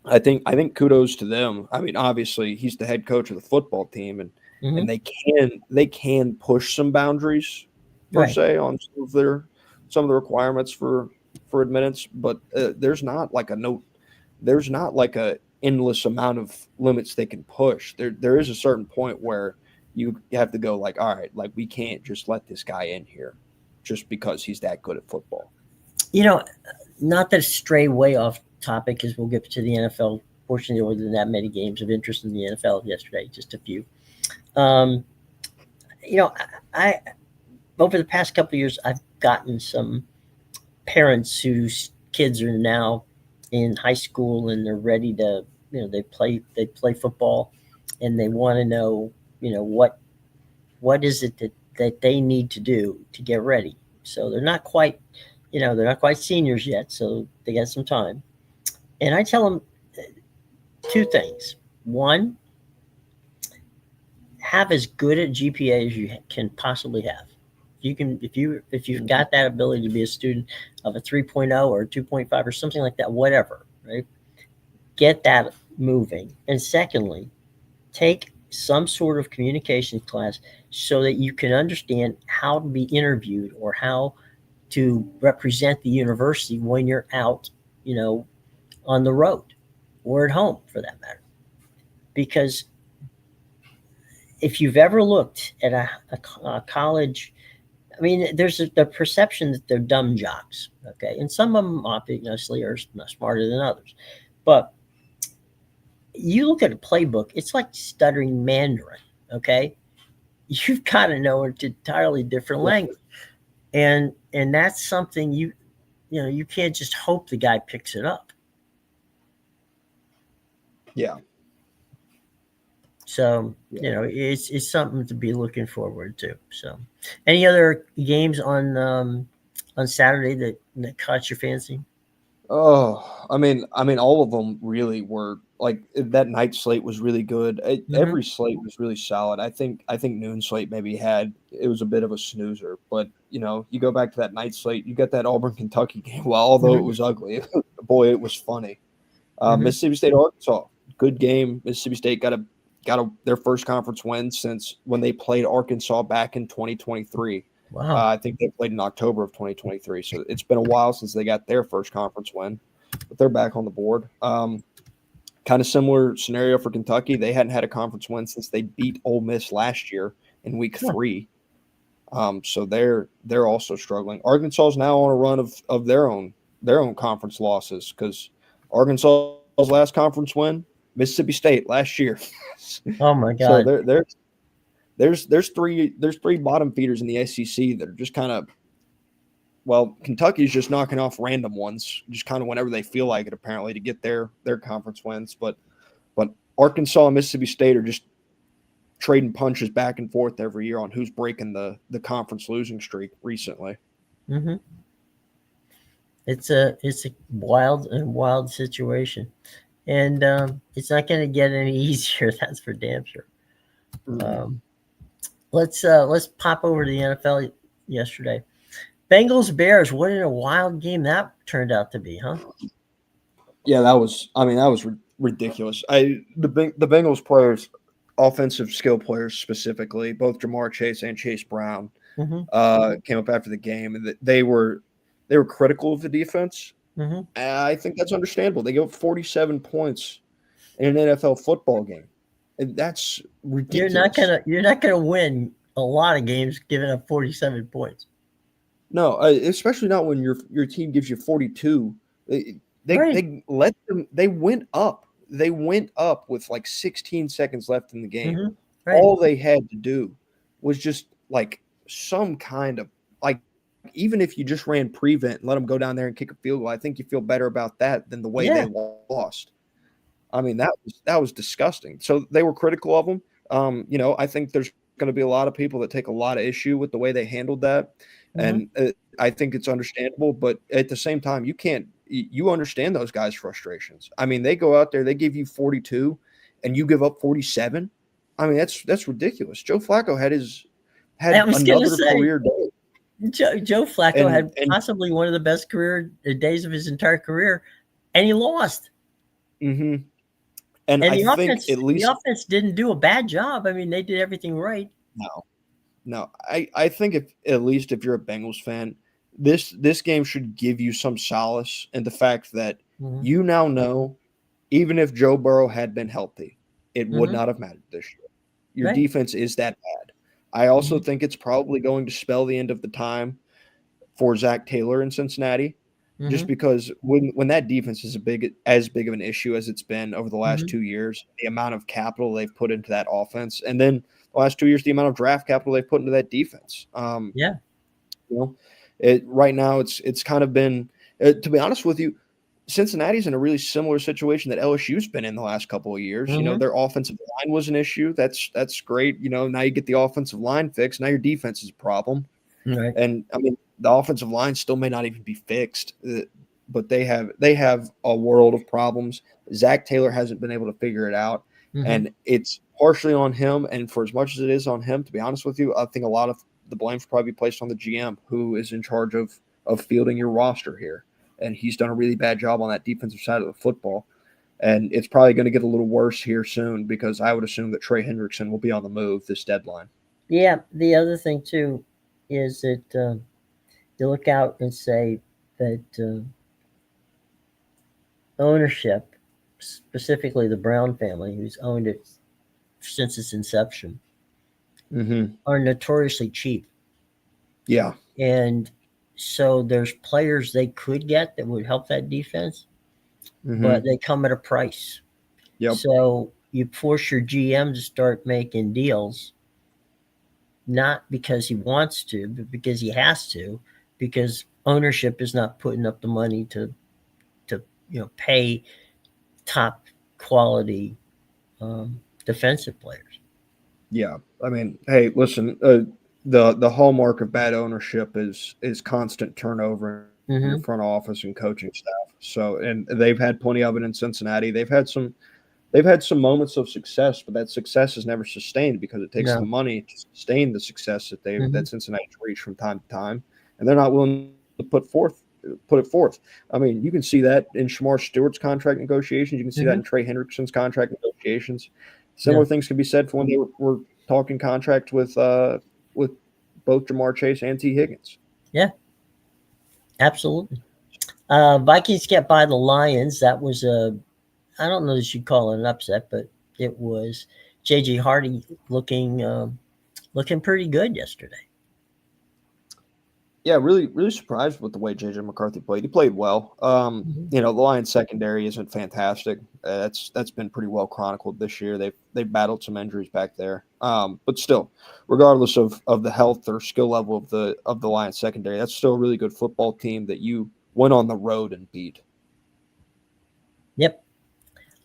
Speaker 2: I think kudos to them. I mean, obviously he's the head coach of the football team, and
Speaker 1: Mm-hmm.
Speaker 2: they can push some boundaries per
Speaker 1: Right.
Speaker 2: se on some of the requirements for admittance, but there's not like a endless amount of limits they can push. There is a certain point where you have to go like, all right, like we can't just let this guy in here just because he's that good at football.
Speaker 1: You know, not that stray way off topic because we'll get to the NFL. Fortunately, there wasn't that many games of interest in the NFL yesterday, just a few. Um, you know, I over the past couple of years, I've gotten some parents whose kids are now in high school and they're ready to, they play football, and they want to know, what is it that they need to do to get ready. So they're not quite seniors yet, so they got some time. And I tell them two things. One, have as good a GPA as you can possibly have. If you've got that ability to be a student of a 3.0 or a 2.5 or something like that, whatever, right? Get that moving. And secondly, take some sort of communication class so that you can understand how to be interviewed or how to represent the university when you're out, you know, on the road or at home for that matter. Because if you've ever looked at a college, I mean, there's the perception that they're dumb jocks, okay, and some of them obviously are smarter than others, but you look at a playbook, it's like stuttering Mandarin. Okay, you've got to know an entirely different language, and that's something you can't just hope the guy picks it up.
Speaker 2: Yeah.
Speaker 1: So
Speaker 2: Yeah.
Speaker 1: it's something to be looking forward to. So, any other games on Saturday that caught your fancy?
Speaker 2: Oh, I mean, all of them really were like that night slate was really good.
Speaker 1: Hmm.
Speaker 2: Every slate was really solid. I think noon slate maybe had it was a bit of a snoozer, but you go back to that night slate, you get that Auburn Kentucky game. Well, although it
Speaker 1: Hmm.
Speaker 2: was ugly, boy, it was funny.
Speaker 1: Hmm.
Speaker 2: Mississippi State Arkansas, good game. Mississippi State got their first conference win since when they played Arkansas back in 2023.
Speaker 1: Wow.
Speaker 2: I think they played in October of 2023. So it's been a while since they got their first conference win, but they're back on the board. Kind of similar scenario for Kentucky. They hadn't had a conference win since they beat Ole Miss last year in week
Speaker 1: Huh.
Speaker 2: 3. So they're also struggling. Arkansas is now on a run of their own conference losses because Arkansas's last conference win, Mississippi State last year.
Speaker 1: Oh my
Speaker 2: So
Speaker 1: God.
Speaker 2: there's three bottom feeders in the SEC that are just kind of Kentucky's just knocking off random ones, just kind of whenever they feel like it, apparently, to get their conference wins. But Arkansas and Mississippi State are just trading punches back and forth every year on who's breaking the conference losing streak recently.
Speaker 1: Hmm. It's a wild situation, and it's not going to get any easier. That's for damn sure.
Speaker 2: Mm-hmm.
Speaker 1: Um, let's pop over to the NFL yesterday. Bengals Bears. What a wild game that turned out to be, huh?
Speaker 2: Yeah, that was ridiculous. The Bengals players, offensive skill players specifically, both Jamar Chase and Chase Brown,
Speaker 1: Hmm.
Speaker 2: came up after the game and they were critical of the defense.
Speaker 1: Hmm.
Speaker 2: I think that's understandable. They gave up 47 points in an NFL football game. And that's ridiculous.
Speaker 1: You're not gonna win a lot of games giving up 47 points.
Speaker 2: No, especially not when your team gives you 42. They they,
Speaker 1: Right.
Speaker 2: they let them. They went up. They went up with like 16 seconds left in the game.
Speaker 1: Hmm. Right.
Speaker 2: All they had to do was just like some kind of like even if you just ran prevent and let them go down there and kick a field goal, I think you feel better about that than the way they
Speaker 1: Yeah.
Speaker 2: lost. I mean, that was disgusting. So they were critical of them. I think there's going to be a lot of people that take a lot of issue with the way they handled that,
Speaker 1: Hmm.
Speaker 2: and I think it's understandable. But at the same time, you can't. You understand those guys' frustrations. I mean, they go out there, they give you 42, and you give up 47. I mean, that's ridiculous. Joe Flacco
Speaker 1: I
Speaker 2: had
Speaker 1: was gonna
Speaker 2: another
Speaker 1: say
Speaker 2: career day,
Speaker 1: Joe Flacco
Speaker 2: and
Speaker 1: had
Speaker 2: and
Speaker 1: possibly one of the best career days of his entire career, and he lost.
Speaker 2: hmm and
Speaker 1: And
Speaker 2: I think at
Speaker 1: the
Speaker 2: least
Speaker 1: offense didn't do a bad job. I mean, they did everything right.
Speaker 2: no. No, I think if at least if you're a Bengals fan, this game should give you some solace in the fact that
Speaker 1: Hmm.
Speaker 2: you now know, even if Joe Burrow had been healthy, it would
Speaker 1: Hmm.
Speaker 2: not have mattered this year. Your
Speaker 1: Right.
Speaker 2: defense is that bad. I also
Speaker 1: Hmm.
Speaker 2: think it's probably going to spell the end of the time for Zach Taylor in Cincinnati, just
Speaker 1: Hmm.
Speaker 2: because when that defense is as big of an issue as it's been over the last
Speaker 1: Hmm.
Speaker 2: 2 years, the amount of capital they've put into that offense, and then the last 2 years, the amount of draft capital they've put into that defense.
Speaker 1: Yeah.
Speaker 2: You know, right now it's kind of been, to be honest with you, Cincinnati's in a really similar situation that LSU's been in the last couple of years.
Speaker 1: Hmm.
Speaker 2: Their offensive line was an issue. That's great. Now you get the offensive line fixed. Now your defense is a problem.
Speaker 1: Right.
Speaker 2: And I mean, the offensive line still may not even be fixed, but they have a world of problems. Zach Taylor hasn't been able to figure it out,
Speaker 1: Hmm.
Speaker 2: and it's partially on him. And for as much as it is on him, to be honest with you, I think a lot of the blame should probably be placed on the GM, who is in charge of fielding your roster here, and he's done a really bad job on that defensive side of the football. And it's probably going to get a little worse here soon because I would assume that Trey Hendrickson will be on the move this deadline.
Speaker 1: Yeah. The other thing too is that you look out and say that ownership, specifically the Brown family, who's owned it since its inception,
Speaker 2: Mm-hmm.
Speaker 1: are notoriously cheap.
Speaker 2: Yeah.
Speaker 1: And so there's players they could get that would help that defense,
Speaker 2: Mm-hmm.
Speaker 1: but they come at a price.
Speaker 2: Yep.
Speaker 1: So you force your GM to start making deals, not because he wants to, but because he has to, because ownership is not putting up the money to pay top quality defensive players.
Speaker 2: Yeah. I mean, hey, listen, the hallmark of bad ownership is constant turnover in the
Speaker 1: Mm-hmm.
Speaker 2: front office and coaching staff. So, and they've had plenty of it in Cincinnati. They've had some moments of success, but that success is never sustained because it takes the
Speaker 1: No.
Speaker 2: money to sustain the success
Speaker 1: Mm-hmm.
Speaker 2: that Cincinnati's reached from time to time, and they're not willing to put it forth. I mean, you can see that in Shamar Stewart's contract negotiations. You can see that
Speaker 1: Mm-hmm.
Speaker 2: in Trey Hendrickson's contract negotiations.
Speaker 1: Yeah.
Speaker 2: Similar things can be said for when they were talking contract with both Jamar Chase and T. Higgins.
Speaker 1: Yeah. Absolutely. Vikings get by the Lions. That was a, I don't know that you'd call it an upset, but it was JJ Hardy looking pretty good yesterday.
Speaker 2: Yeah, really, really surprised with the way JJ McCarthy played. He played well.
Speaker 1: Mm-hmm.
Speaker 2: The Lions secondary isn't fantastic. That's been pretty well chronicled this year. They've battled some injuries back there. But still, regardless of the health or skill level of the Lions secondary, that's still a really good football team that you went on the road and beat.
Speaker 1: Yep.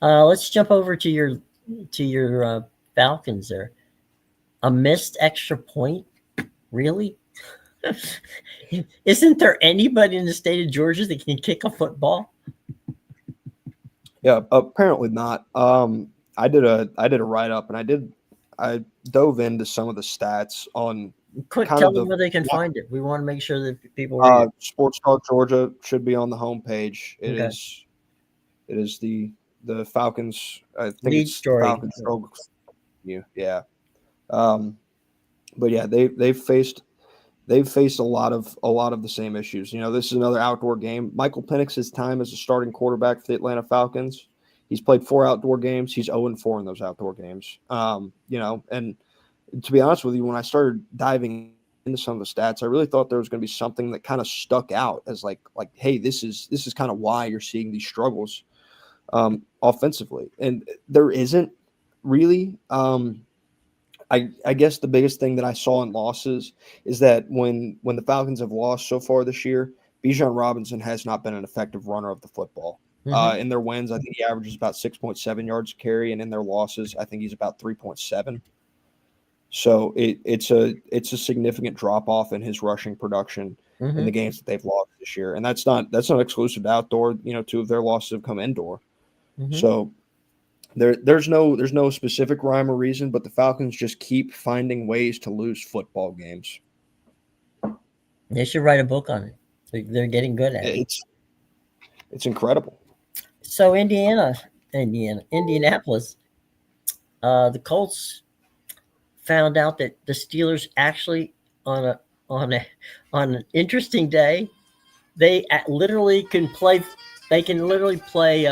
Speaker 1: Let's jump over to your Falcons there. A missed extra point, really? Isn't there anybody in the state of Georgia that can kick a football?
Speaker 2: Yeah, apparently not. I did a write up and I dove into some of the stats on
Speaker 1: Quick,
Speaker 2: kind
Speaker 1: tell
Speaker 2: of
Speaker 1: them
Speaker 2: the
Speaker 1: where they can find it. We want to make sure that people read it.
Speaker 2: Sports Talk Georgia should be on the homepage. It
Speaker 1: Okay.
Speaker 2: is it is the Falcons. I think
Speaker 1: Lead
Speaker 2: it's the
Speaker 1: story.
Speaker 2: Falcons struggle. Yeah. Um, but yeah, they've faced a lot of the same issues. This is another outdoor game. Michael Penix's time as a starting quarterback for the Atlanta Falcons. He's played 4 outdoor games. He's 0-4 in those outdoor games. And to be honest with you, when I started diving into some of the stats, I really thought there was going to be something that kind of stuck out as like, hey, this is kind of why you're seeing these struggles offensively, and there isn't really. I guess the biggest thing that I saw in losses is that when the Falcons have lost so far this year, Bijan Robinson has not been an effective runner of the football.
Speaker 1: Mm-hmm.
Speaker 2: In their wins, I think he averages about 6.7 yards a carry, and in their losses, I think he's about 3.7. So it's a significant drop off in his rushing production in
Speaker 1: Mm-hmm.
Speaker 2: the games that they've lost this year, and that's not exclusive to outdoor. 2 of their losses have come indoor.
Speaker 1: Mm-hmm.
Speaker 2: So there's no specific rhyme or reason, but the Falcons just keep finding ways to lose football games.
Speaker 1: They should write a book on it. They're getting good at it.
Speaker 2: It's incredible.
Speaker 1: So Indianapolis, the Colts found out that the Steelers actually on a on a on an interesting day, they literally can play. They can literally play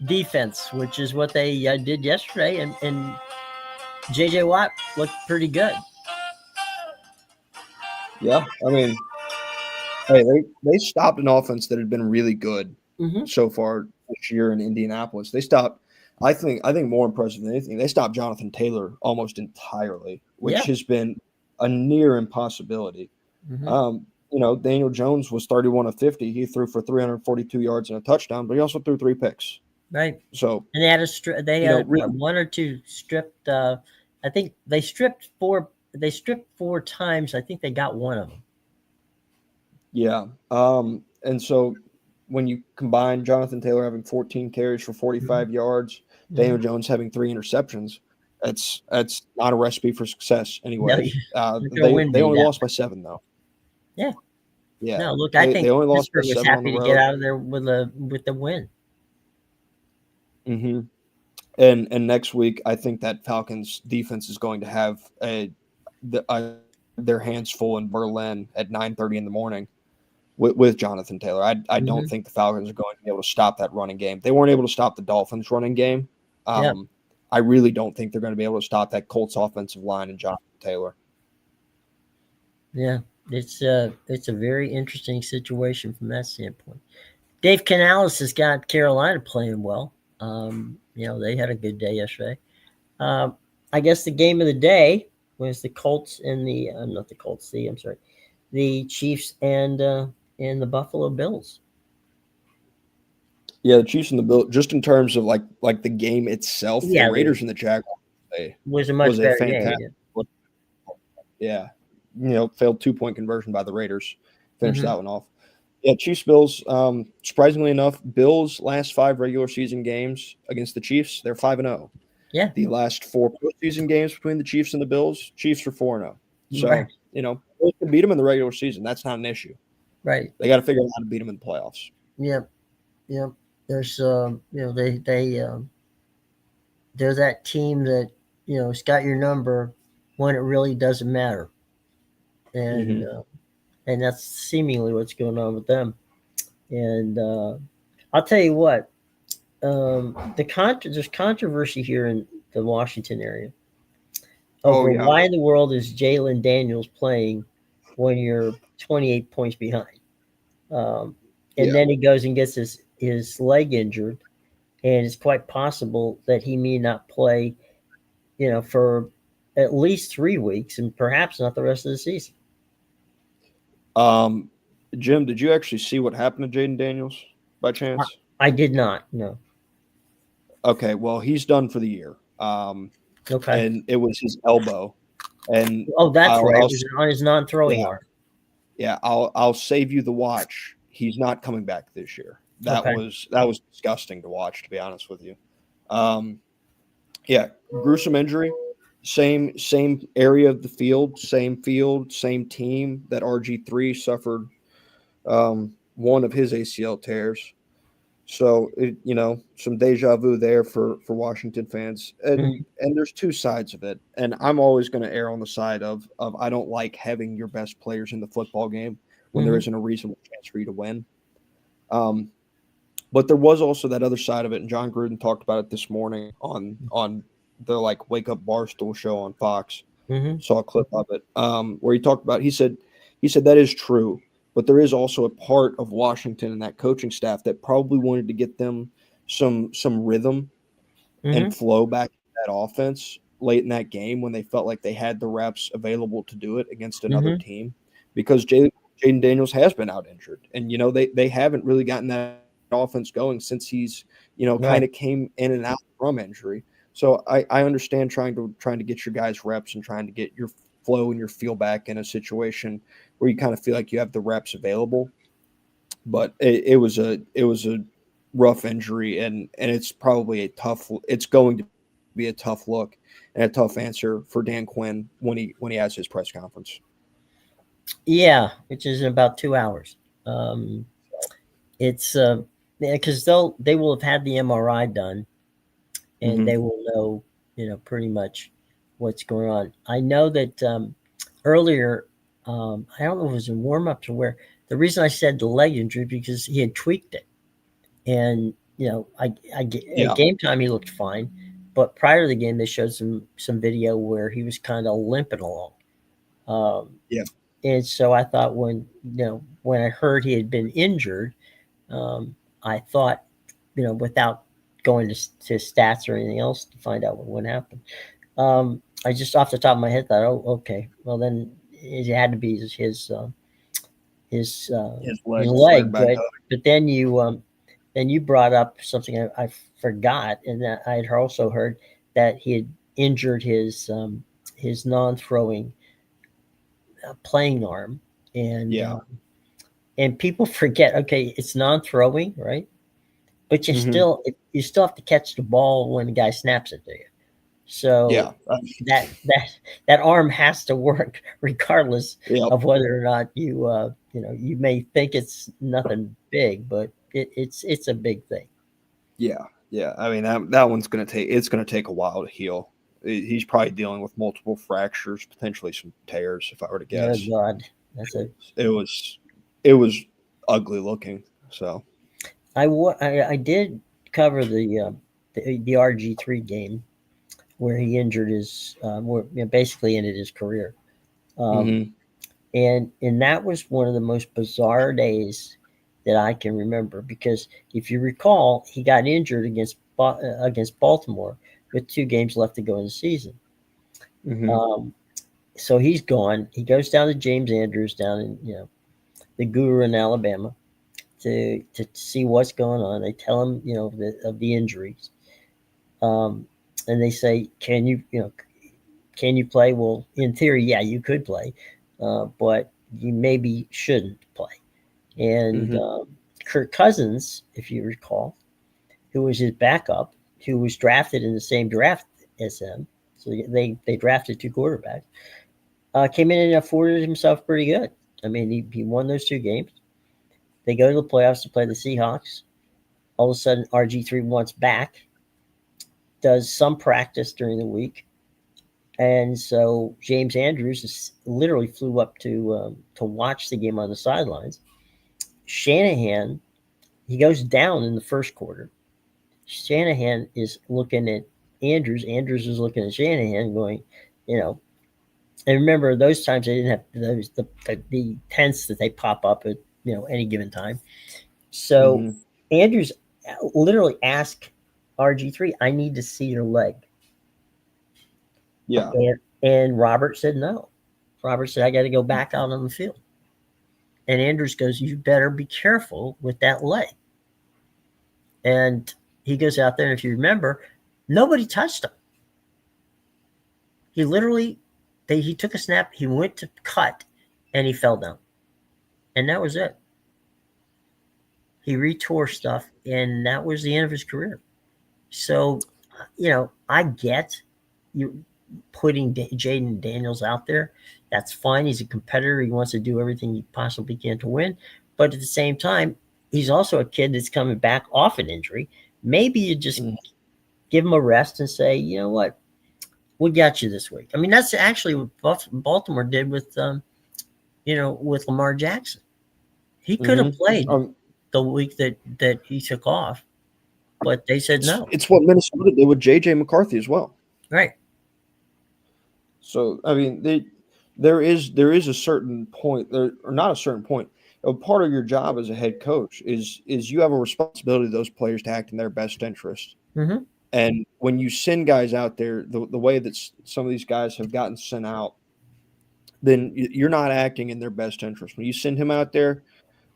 Speaker 1: defense, which is what they did yesterday, and JJ Watt looked pretty good.
Speaker 2: Yeah, I mean, hey, they stopped an offense that had been really good
Speaker 1: Mm-hmm.
Speaker 2: so far this year in Indianapolis. They stopped. I think more impressive than anything, they stopped Jonathan Taylor almost entirely, which
Speaker 1: Yeah.
Speaker 2: has been a near impossibility.
Speaker 1: Mm-hmm.
Speaker 2: Daniel Jones was 31 of 50. He threw for 342 yards and a touchdown, but he also threw 3 picks.
Speaker 1: Right.
Speaker 2: So,
Speaker 1: And they had they had
Speaker 2: really,
Speaker 1: one or two stripped. I think they stripped four. They stripped 4 times. I think they got one of them.
Speaker 2: yeah. And so when you combine Jonathan Taylor having 14 carries for 45 yards, Daniel
Speaker 1: Mm-hmm.
Speaker 2: Jones having 3 interceptions, that's not a recipe for success
Speaker 1: No,
Speaker 2: anyway.
Speaker 1: you're gonna
Speaker 2: They
Speaker 1: win
Speaker 2: they
Speaker 1: me
Speaker 2: only
Speaker 1: that.
Speaker 2: lost by 7 though.
Speaker 1: Yeah.
Speaker 2: Yeah,
Speaker 1: No, look, I
Speaker 2: they
Speaker 1: think
Speaker 2: only lost by
Speaker 1: Pittsburgh was
Speaker 2: 7 on the
Speaker 1: happy to get
Speaker 2: road.
Speaker 1: out of there with the win.
Speaker 2: hmm And next week, I think that Falcons defense is going to have their hands full in Berlin at 9:30 in the morning with Jonathan Taylor. I don't
Speaker 1: Mm-hmm.
Speaker 2: think the Falcons are going to be able to stop that running game. They weren't able to stop the Dolphins running game.
Speaker 1: Yeah.
Speaker 2: I really don't think they're going to be able to stop that Colts offensive line and Jonathan Taylor.
Speaker 1: Yeah. It's a very interesting situation from that standpoint. Dave Canales has got Carolina playing well. They had a good day yesterday. Um, I guess the game of the day was the Colts and the not the Colts. I'm sorry, the Chiefs and the Buffalo Bills.
Speaker 2: Yeah, the Chiefs and the Bills. Just in terms of like the game itself, the
Speaker 1: Yeah,
Speaker 2: Raiders and the Jaguars
Speaker 1: was a
Speaker 2: was
Speaker 1: much
Speaker 2: a
Speaker 1: better game.
Speaker 2: fantastic. Yeah, failed 2-point conversion by the Raiders. Finished
Speaker 1: Hmm.
Speaker 2: that one off. Yeah, Chiefs Bills. Surprisingly enough, Bills last 5 regular season games against the Chiefs, they're 5-0.
Speaker 1: Yeah,
Speaker 2: The last 4 postseason games between the Chiefs and the Bills, Chiefs are 4-0.
Speaker 1: right,
Speaker 2: So Bills can beat them in the regular season. That's not an issue.
Speaker 1: right.
Speaker 2: They got to figure out how to beat them in the playoffs.
Speaker 1: Yep, yep. There's they're that team that has got your number when it really doesn't matter, and
Speaker 2: Hmm.
Speaker 1: uh, and that's seemingly what's going on with them. And I'll tell you what, there's controversy here in the Washington area
Speaker 2: Oh
Speaker 1: over
Speaker 2: yeah,
Speaker 1: why in the world is Jalen Daniels playing when you're 28 points behind, and
Speaker 2: yeah.
Speaker 1: then he goes and gets his leg injured, and it's quite possible that he may not play, for at least 3 weeks, and perhaps not the rest of the season.
Speaker 2: Um, Jim, did you actually see what happened to Jaden Daniels by
Speaker 1: I,
Speaker 2: chance?
Speaker 1: I did not. No.
Speaker 2: Okay, well he's done for the year.
Speaker 1: Okay.
Speaker 2: And it was his elbow, and
Speaker 1: Oh, that's right.
Speaker 2: I'll
Speaker 1: It was on his non-throwing
Speaker 2: yeah,
Speaker 1: arm.
Speaker 2: yeah, I'll save you the watch. He's not coming back this year.
Speaker 1: Okay.
Speaker 2: That was disgusting to watch, to be honest with you. Um, yeah, gruesome injury. Same area of the field, same team that RG3 suffered one of his ACL tears. So some deja vu there for Washington fans,
Speaker 1: Mhm.
Speaker 2: and there's two sides of it, and I'm always going to err on the side of I don't like having your best players in the football game when there
Speaker 1: Mhm.
Speaker 2: isn't a reasonable chance for you to win. Um, but there was also that other side of it, and John Gruden talked about it this morning on the like Wake Up Barstool show on Fox.
Speaker 1: Mhm.
Speaker 2: Saw a clip of it where he talked about. He said that is true, but there is also a part of Washington and that coaching staff that probably wanted to get them some rhythm and
Speaker 1: Mhm.
Speaker 2: flow back in that offense late in that game when they felt like they had the reps available to do it against another
Speaker 1: Mhm.
Speaker 2: team, because Jaden Daniels has been out injured, and they haven't really gotten that offense going since he's kind
Speaker 1: Right.
Speaker 2: of came in and out from injury. So I understand trying to get your guys reps and trying to get your flow and your feel back in a situation where you kind of feel like you have the reps available. But it was a rough injury, and it's going to be a tough look and a tough answer for Dan Quinn when he has his press conference.
Speaker 1: Yeah, which is in about 2 hours. Um, it's because they will have had the MRI done, and
Speaker 2: Hmm.
Speaker 1: they will know pretty much what's going on. I know that earlier, I don't know if it was in warm ups or where. The reason I said the leg injury because he had tweaked it, and at
Speaker 2: Yeah,
Speaker 1: game time he looked fine, but prior to the game they showed some video where he was kind of limping along. Um,
Speaker 2: yeah,
Speaker 1: and so I thought when I heard he had been injured, I thought without going to stats or anything else to find out what happened. I just off the top of my head thought, oh, okay, well then it had to be his
Speaker 2: his
Speaker 1: his
Speaker 2: leg flared
Speaker 1: leg,
Speaker 2: back up.
Speaker 1: but then you brought up something I forgot, and that I had also heard that he had injured his non-throwing playing arm, and
Speaker 2: Yeah.
Speaker 1: uh, and people forget. Okay, it's non-throwing, right? But
Speaker 2: Hmm.
Speaker 1: you still have to catch the ball when the guy snaps it to you. So
Speaker 2: Yeah.
Speaker 1: that arm has to work regardless
Speaker 2: Yep.
Speaker 1: of whether or not you may think it's nothing big, but it's a big thing.
Speaker 2: Yeah. Yeah. I mean that one's gonna take a while to heal. He's probably dealing with multiple fractures, potentially some tears, if I were to
Speaker 1: Oh
Speaker 2: guess.
Speaker 1: God, that's a
Speaker 2: It was ugly looking. So
Speaker 1: I did cover the RG3 game where he injured where basically ended his career. Um,
Speaker 2: hmm
Speaker 1: and that was one of the most bizarre days that I can remember because if you recall, he got injured against against Baltimore with 2 games left to go in the season.
Speaker 2: Mm-hmm.
Speaker 1: So he's gone. He goes down to James Andrews down in the Guru in Alabama to see what's going on. They tell him of the injuries, and they say, can you play? Well, in theory, yeah, you could play, but you maybe shouldn't play. And
Speaker 2: Mm-hmm.
Speaker 1: Kirk Cousins, if you recall, who was his backup, who was drafted in the same draft as him. So they drafted 2 quarterbacks. Came in and afforded himself pretty good. I mean, he won those 2 games. They go to the playoffs to play the Seahawks. All of a sudden, RG3 wants back, does some practice during the week. And so James Andrews literally flew up to watch the game on the sidelines. Shanahan, he goes down in the first quarter. Shanahan is looking at Andrews. Andrews is looking at Shanahan, going, you know. And remember, those times they didn't have the tents that they pop up at any given time. So
Speaker 2: Mm-hmm.
Speaker 1: Andrews literally asked RG3, "I need to see your leg,"
Speaker 2: Yeah.
Speaker 1: and Robert said no. Robert said, "I got to go back out on the field." And Andrews goes, "You better be careful with that leg." And he goes out there, and if you remember, nobody touched him. He literally, he took a snap, he went to cut, and he fell down. And that was it. He retore stuff, and that was the end of his career. So, I get you putting Jaden Daniels out there. That's fine. He's a competitor. He wants to do everything he possibly can to win. But at the same time, he's also a kid that's coming back off an injury. Maybe you just
Speaker 2: Mm-hmm.
Speaker 1: give him a rest and say, you know what, we got you this week. I mean, that's actually what Baltimore did with, with Lamar Jackson. He could have
Speaker 2: Mm-hmm.
Speaker 1: played the week that he took off, but they said no.
Speaker 2: It's what Minnesota did with JJ McCarthy as well.
Speaker 1: Right.
Speaker 2: So I mean, there is a certain point there, or not a certain point. A part of your job as a head coach is you have a responsibility to those players to act in their best interest.
Speaker 1: Mm-hmm.
Speaker 2: And when you send guys out there, the way that some of these guys have gotten sent out, then you're not acting in their best interest. When you send him out there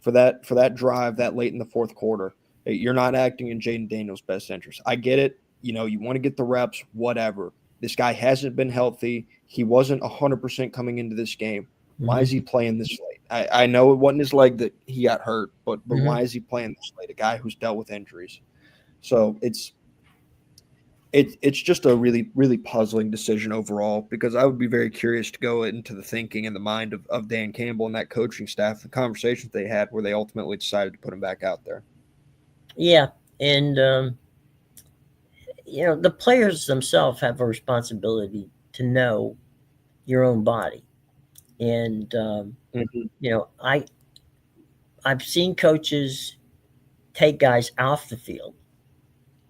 Speaker 2: for that drive that late in the fourth quarter, you're not acting in Jaden Daniels' best interest. I get it. You want to get the reps, whatever. This guy hasn't been healthy. He wasn't 100% coming into this game. Why is he playing this late? I know it wasn't his leg that he got hurt, but why is he playing this late? A guy who's dealt with injuries. So it's just a really, really puzzling decision overall, because I would be very curious to go into the thinking and the mind of Dan Campbell and that coaching staff, the conversations they had where they ultimately decided to put him back out there.
Speaker 1: Yeah. And, the players themselves have a responsibility to know your own body. And, I've seen coaches take guys off the field.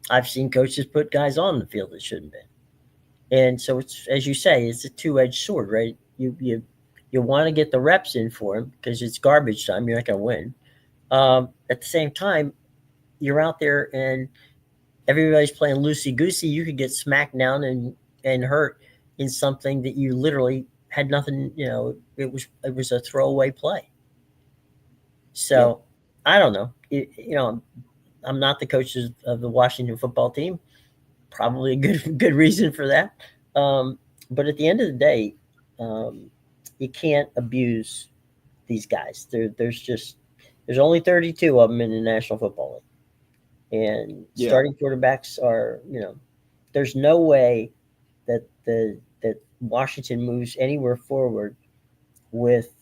Speaker 1: I've seen coaches put guys on the field that shouldn't be. And so it's, as you say, it's a two-edged sword, right? You want to get the reps in for him because it's garbage time. You're not going to win. At the same time, you're out there and everybody's playing loosey goosey. You could get smacked down and hurt in something that you literally had nothing. It was a throwaway play. So I don't know. I'm not the coach of the Washington football team. Probably a good reason for that. But at the end of the day, you can't abuse these guys. There's only 32 of them in the National Football League, and starting quarterbacks are there's no way that that Washington moves anywhere forward with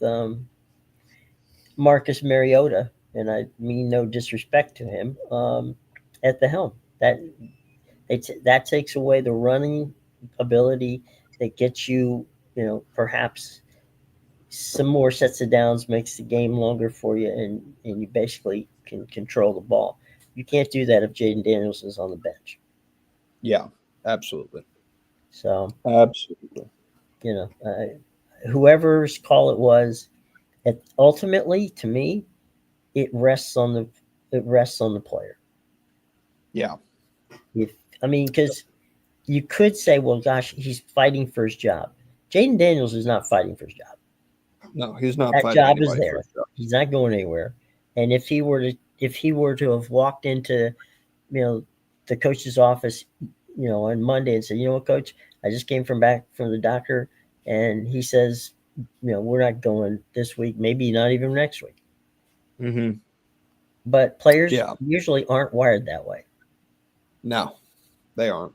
Speaker 1: Marcus Mariota, and I mean no disrespect to him, at the helm. That takes away the running ability that gets you, perhaps some more sets of downs, makes the game longer for you, and you basically can control the ball. You can't do that if Jaden Daniels is on the bench.
Speaker 2: Yeah, absolutely.
Speaker 1: So,
Speaker 2: absolutely.
Speaker 1: Whoever's call it was, ultimately, to me, it rests on the player.
Speaker 2: Yeah.
Speaker 1: Because you could say, well, gosh, he's fighting for his job. Jaden Daniels is not fighting for his job.
Speaker 2: No, he's not
Speaker 1: That
Speaker 2: fighting
Speaker 1: job is
Speaker 2: anybody for
Speaker 1: there.
Speaker 2: his job.
Speaker 1: He's not going anywhere. And if he were to have walked into, the coach's office, on Monday and said, you know what, coach, I just came back from the doctor, and he says, we're not going this week, maybe not even next week.
Speaker 2: Mm-hmm.
Speaker 1: But players usually aren't wired that way.
Speaker 2: No, they aren't.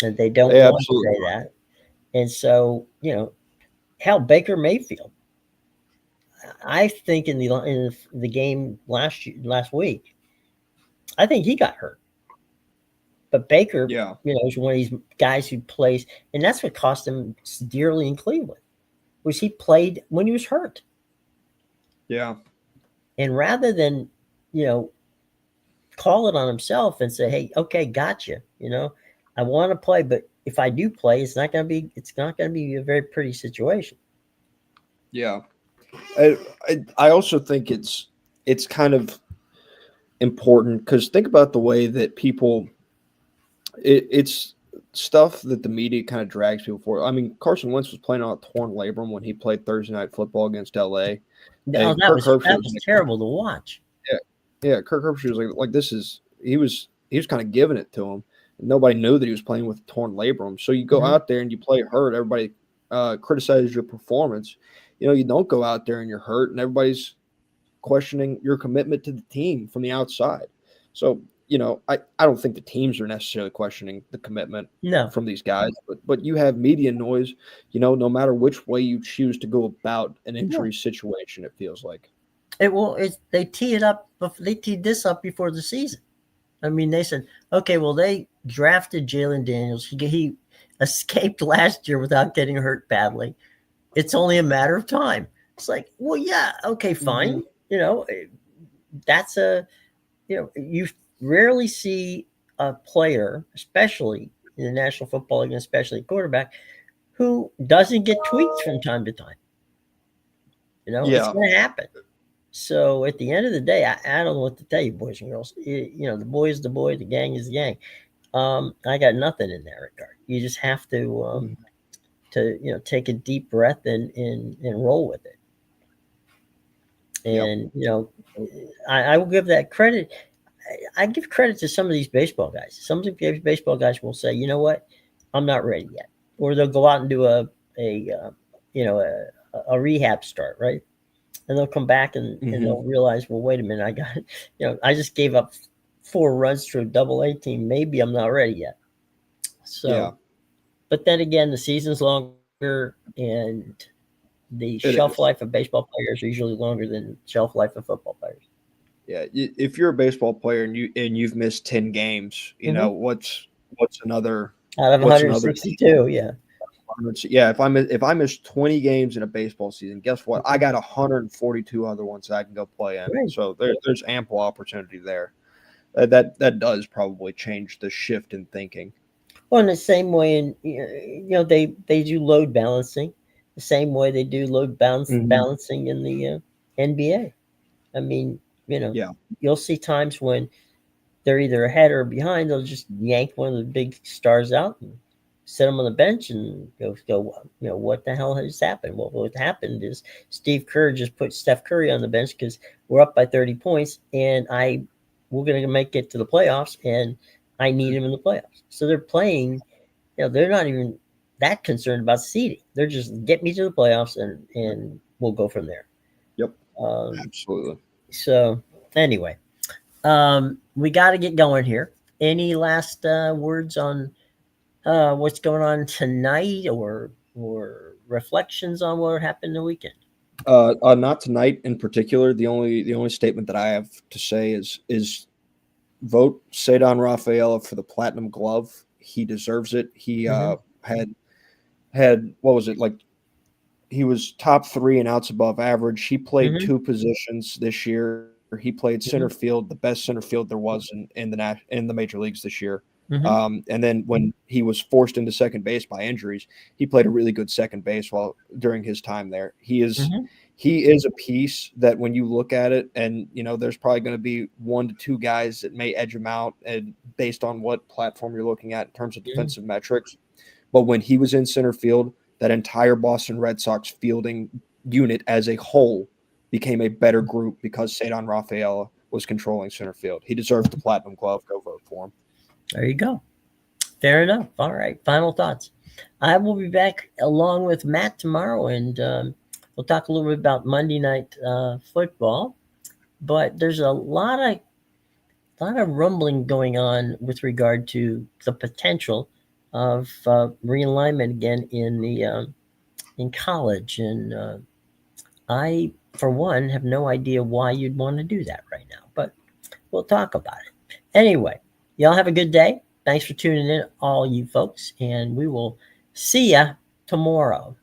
Speaker 1: And they don't want to say that. And so, hell, Baker Mayfield, I think in the game last week, I think he got hurt. But Baker, is one of these guys who plays, and that's what cost him dearly in Cleveland, was he played when he was hurt.
Speaker 2: Yeah.
Speaker 1: And rather than, call it on himself and say, hey, okay, gotcha. I want to play, but if I do play, it's not going to be a very pretty situation.
Speaker 2: Yeah. I also think it's kind of important because think about the way that people it's stuff that the media kind of drags people for. I mean, Carson Wentz was playing on a torn labrum when he played Thursday Night Football against LA.
Speaker 1: No, that was terrible to watch.
Speaker 2: Yeah, Kirk Herbstreit was like this is he was kind of giving it to him. Nobody knew that he was playing with a torn labrum. So you go out there and you play hurt. Everybody criticizes your performance. You don't go out there and you're hurt, and everybody's questioning your commitment to the team from the outside. So, I don't think the teams are necessarily questioning the commitment from these guys, but you have media noise, no matter which way you choose to go about an injury situation, it feels like.
Speaker 1: They teed this up before the season. I mean, they said, okay, well, they drafted Jalen Daniels. He escaped last year without getting hurt badly. It's only a matter of time. It's like, well, yeah, okay, fine. That's you rarely see a player, especially in the National Football League, especially a quarterback, who doesn't get tweaked from time to time. It's going to happen. So at the end of the day, I don't know what to tell you, boys and girls. The boy is the boy, the gang is the gang. I got nothing in that regard. You just have to take a deep breath and roll with it. And I will give that credit. I give credit to some of these baseball guys. Some of these baseball guys will say, you know what, I'm not ready yet, or they'll go out and do a rehab start, right? And they'll come back and they'll realize, well, wait a minute, I just gave up 4 runs to a Double-A team. Maybe I'm not ready yet. So, but then again, the season's longer, and the shelf life of baseball players are usually longer than shelf life of football players.
Speaker 2: Yeah, if you're a baseball player and you've missed 10 games, what's another
Speaker 1: out of 162?
Speaker 2: Yeah, if I miss 20 games in a baseball season, guess what? I got 142 other ones that I can go play in. Right. So there's ample opportunity there. That does probably change the shift in thinking.
Speaker 1: Well, in the same way, they do load balancing, the same way they do load balancing in the NBA. I mean, you'll see times when they're either ahead or behind. They'll just yank one of the big stars out and set them on the bench and go, what the hell has happened? Well, what happened is Steve Kerr just put Steph Curry on the bench because we're up by 30 points and we're going to make it to the playoffs and I need him in the playoffs. So they're playing, they're not even that concerned about seeding. They're just get me to the playoffs and we'll go from there.
Speaker 2: Yep. Absolutely.
Speaker 1: So anyway, we got to get going here. Any last words on what's going on tonight or reflections on what happened the weekend?
Speaker 2: Not tonight in particular. The only statement that I have to say is vote Ceddanne Rafaela for the Platinum Glove. He deserves it. He had what was it like? He was top 3 in outs above average. He played 2 positions this year. He played center field, the best center field there was in the major leagues this year. And then when he was forced into second base by injuries, he played a really good second base during his time there. He is he is a piece that when you look at it, and there's probably going to be 1 to 2 guys that may edge him out, and based on what platform you're looking at in terms of defensive metrics. But when he was in center field, that entire Boston Red Sox fielding unit as a whole became a better group because Cedar Rafaela was controlling center field. He deserves the Platinum Glove. Go vote for him.
Speaker 1: There you go. Fair enough. All right. Final thoughts. I will be back along with Matt tomorrow, and we'll talk a little bit about Monday Night Football. But there's a lot of rumbling going on with regard to the potential of realignment again in college, and I, for one, have no idea why you'd want to do that right now. But we'll talk about it anyway. Y'all have a good day. Thanks for tuning in, all you folks, and we will see ya tomorrow.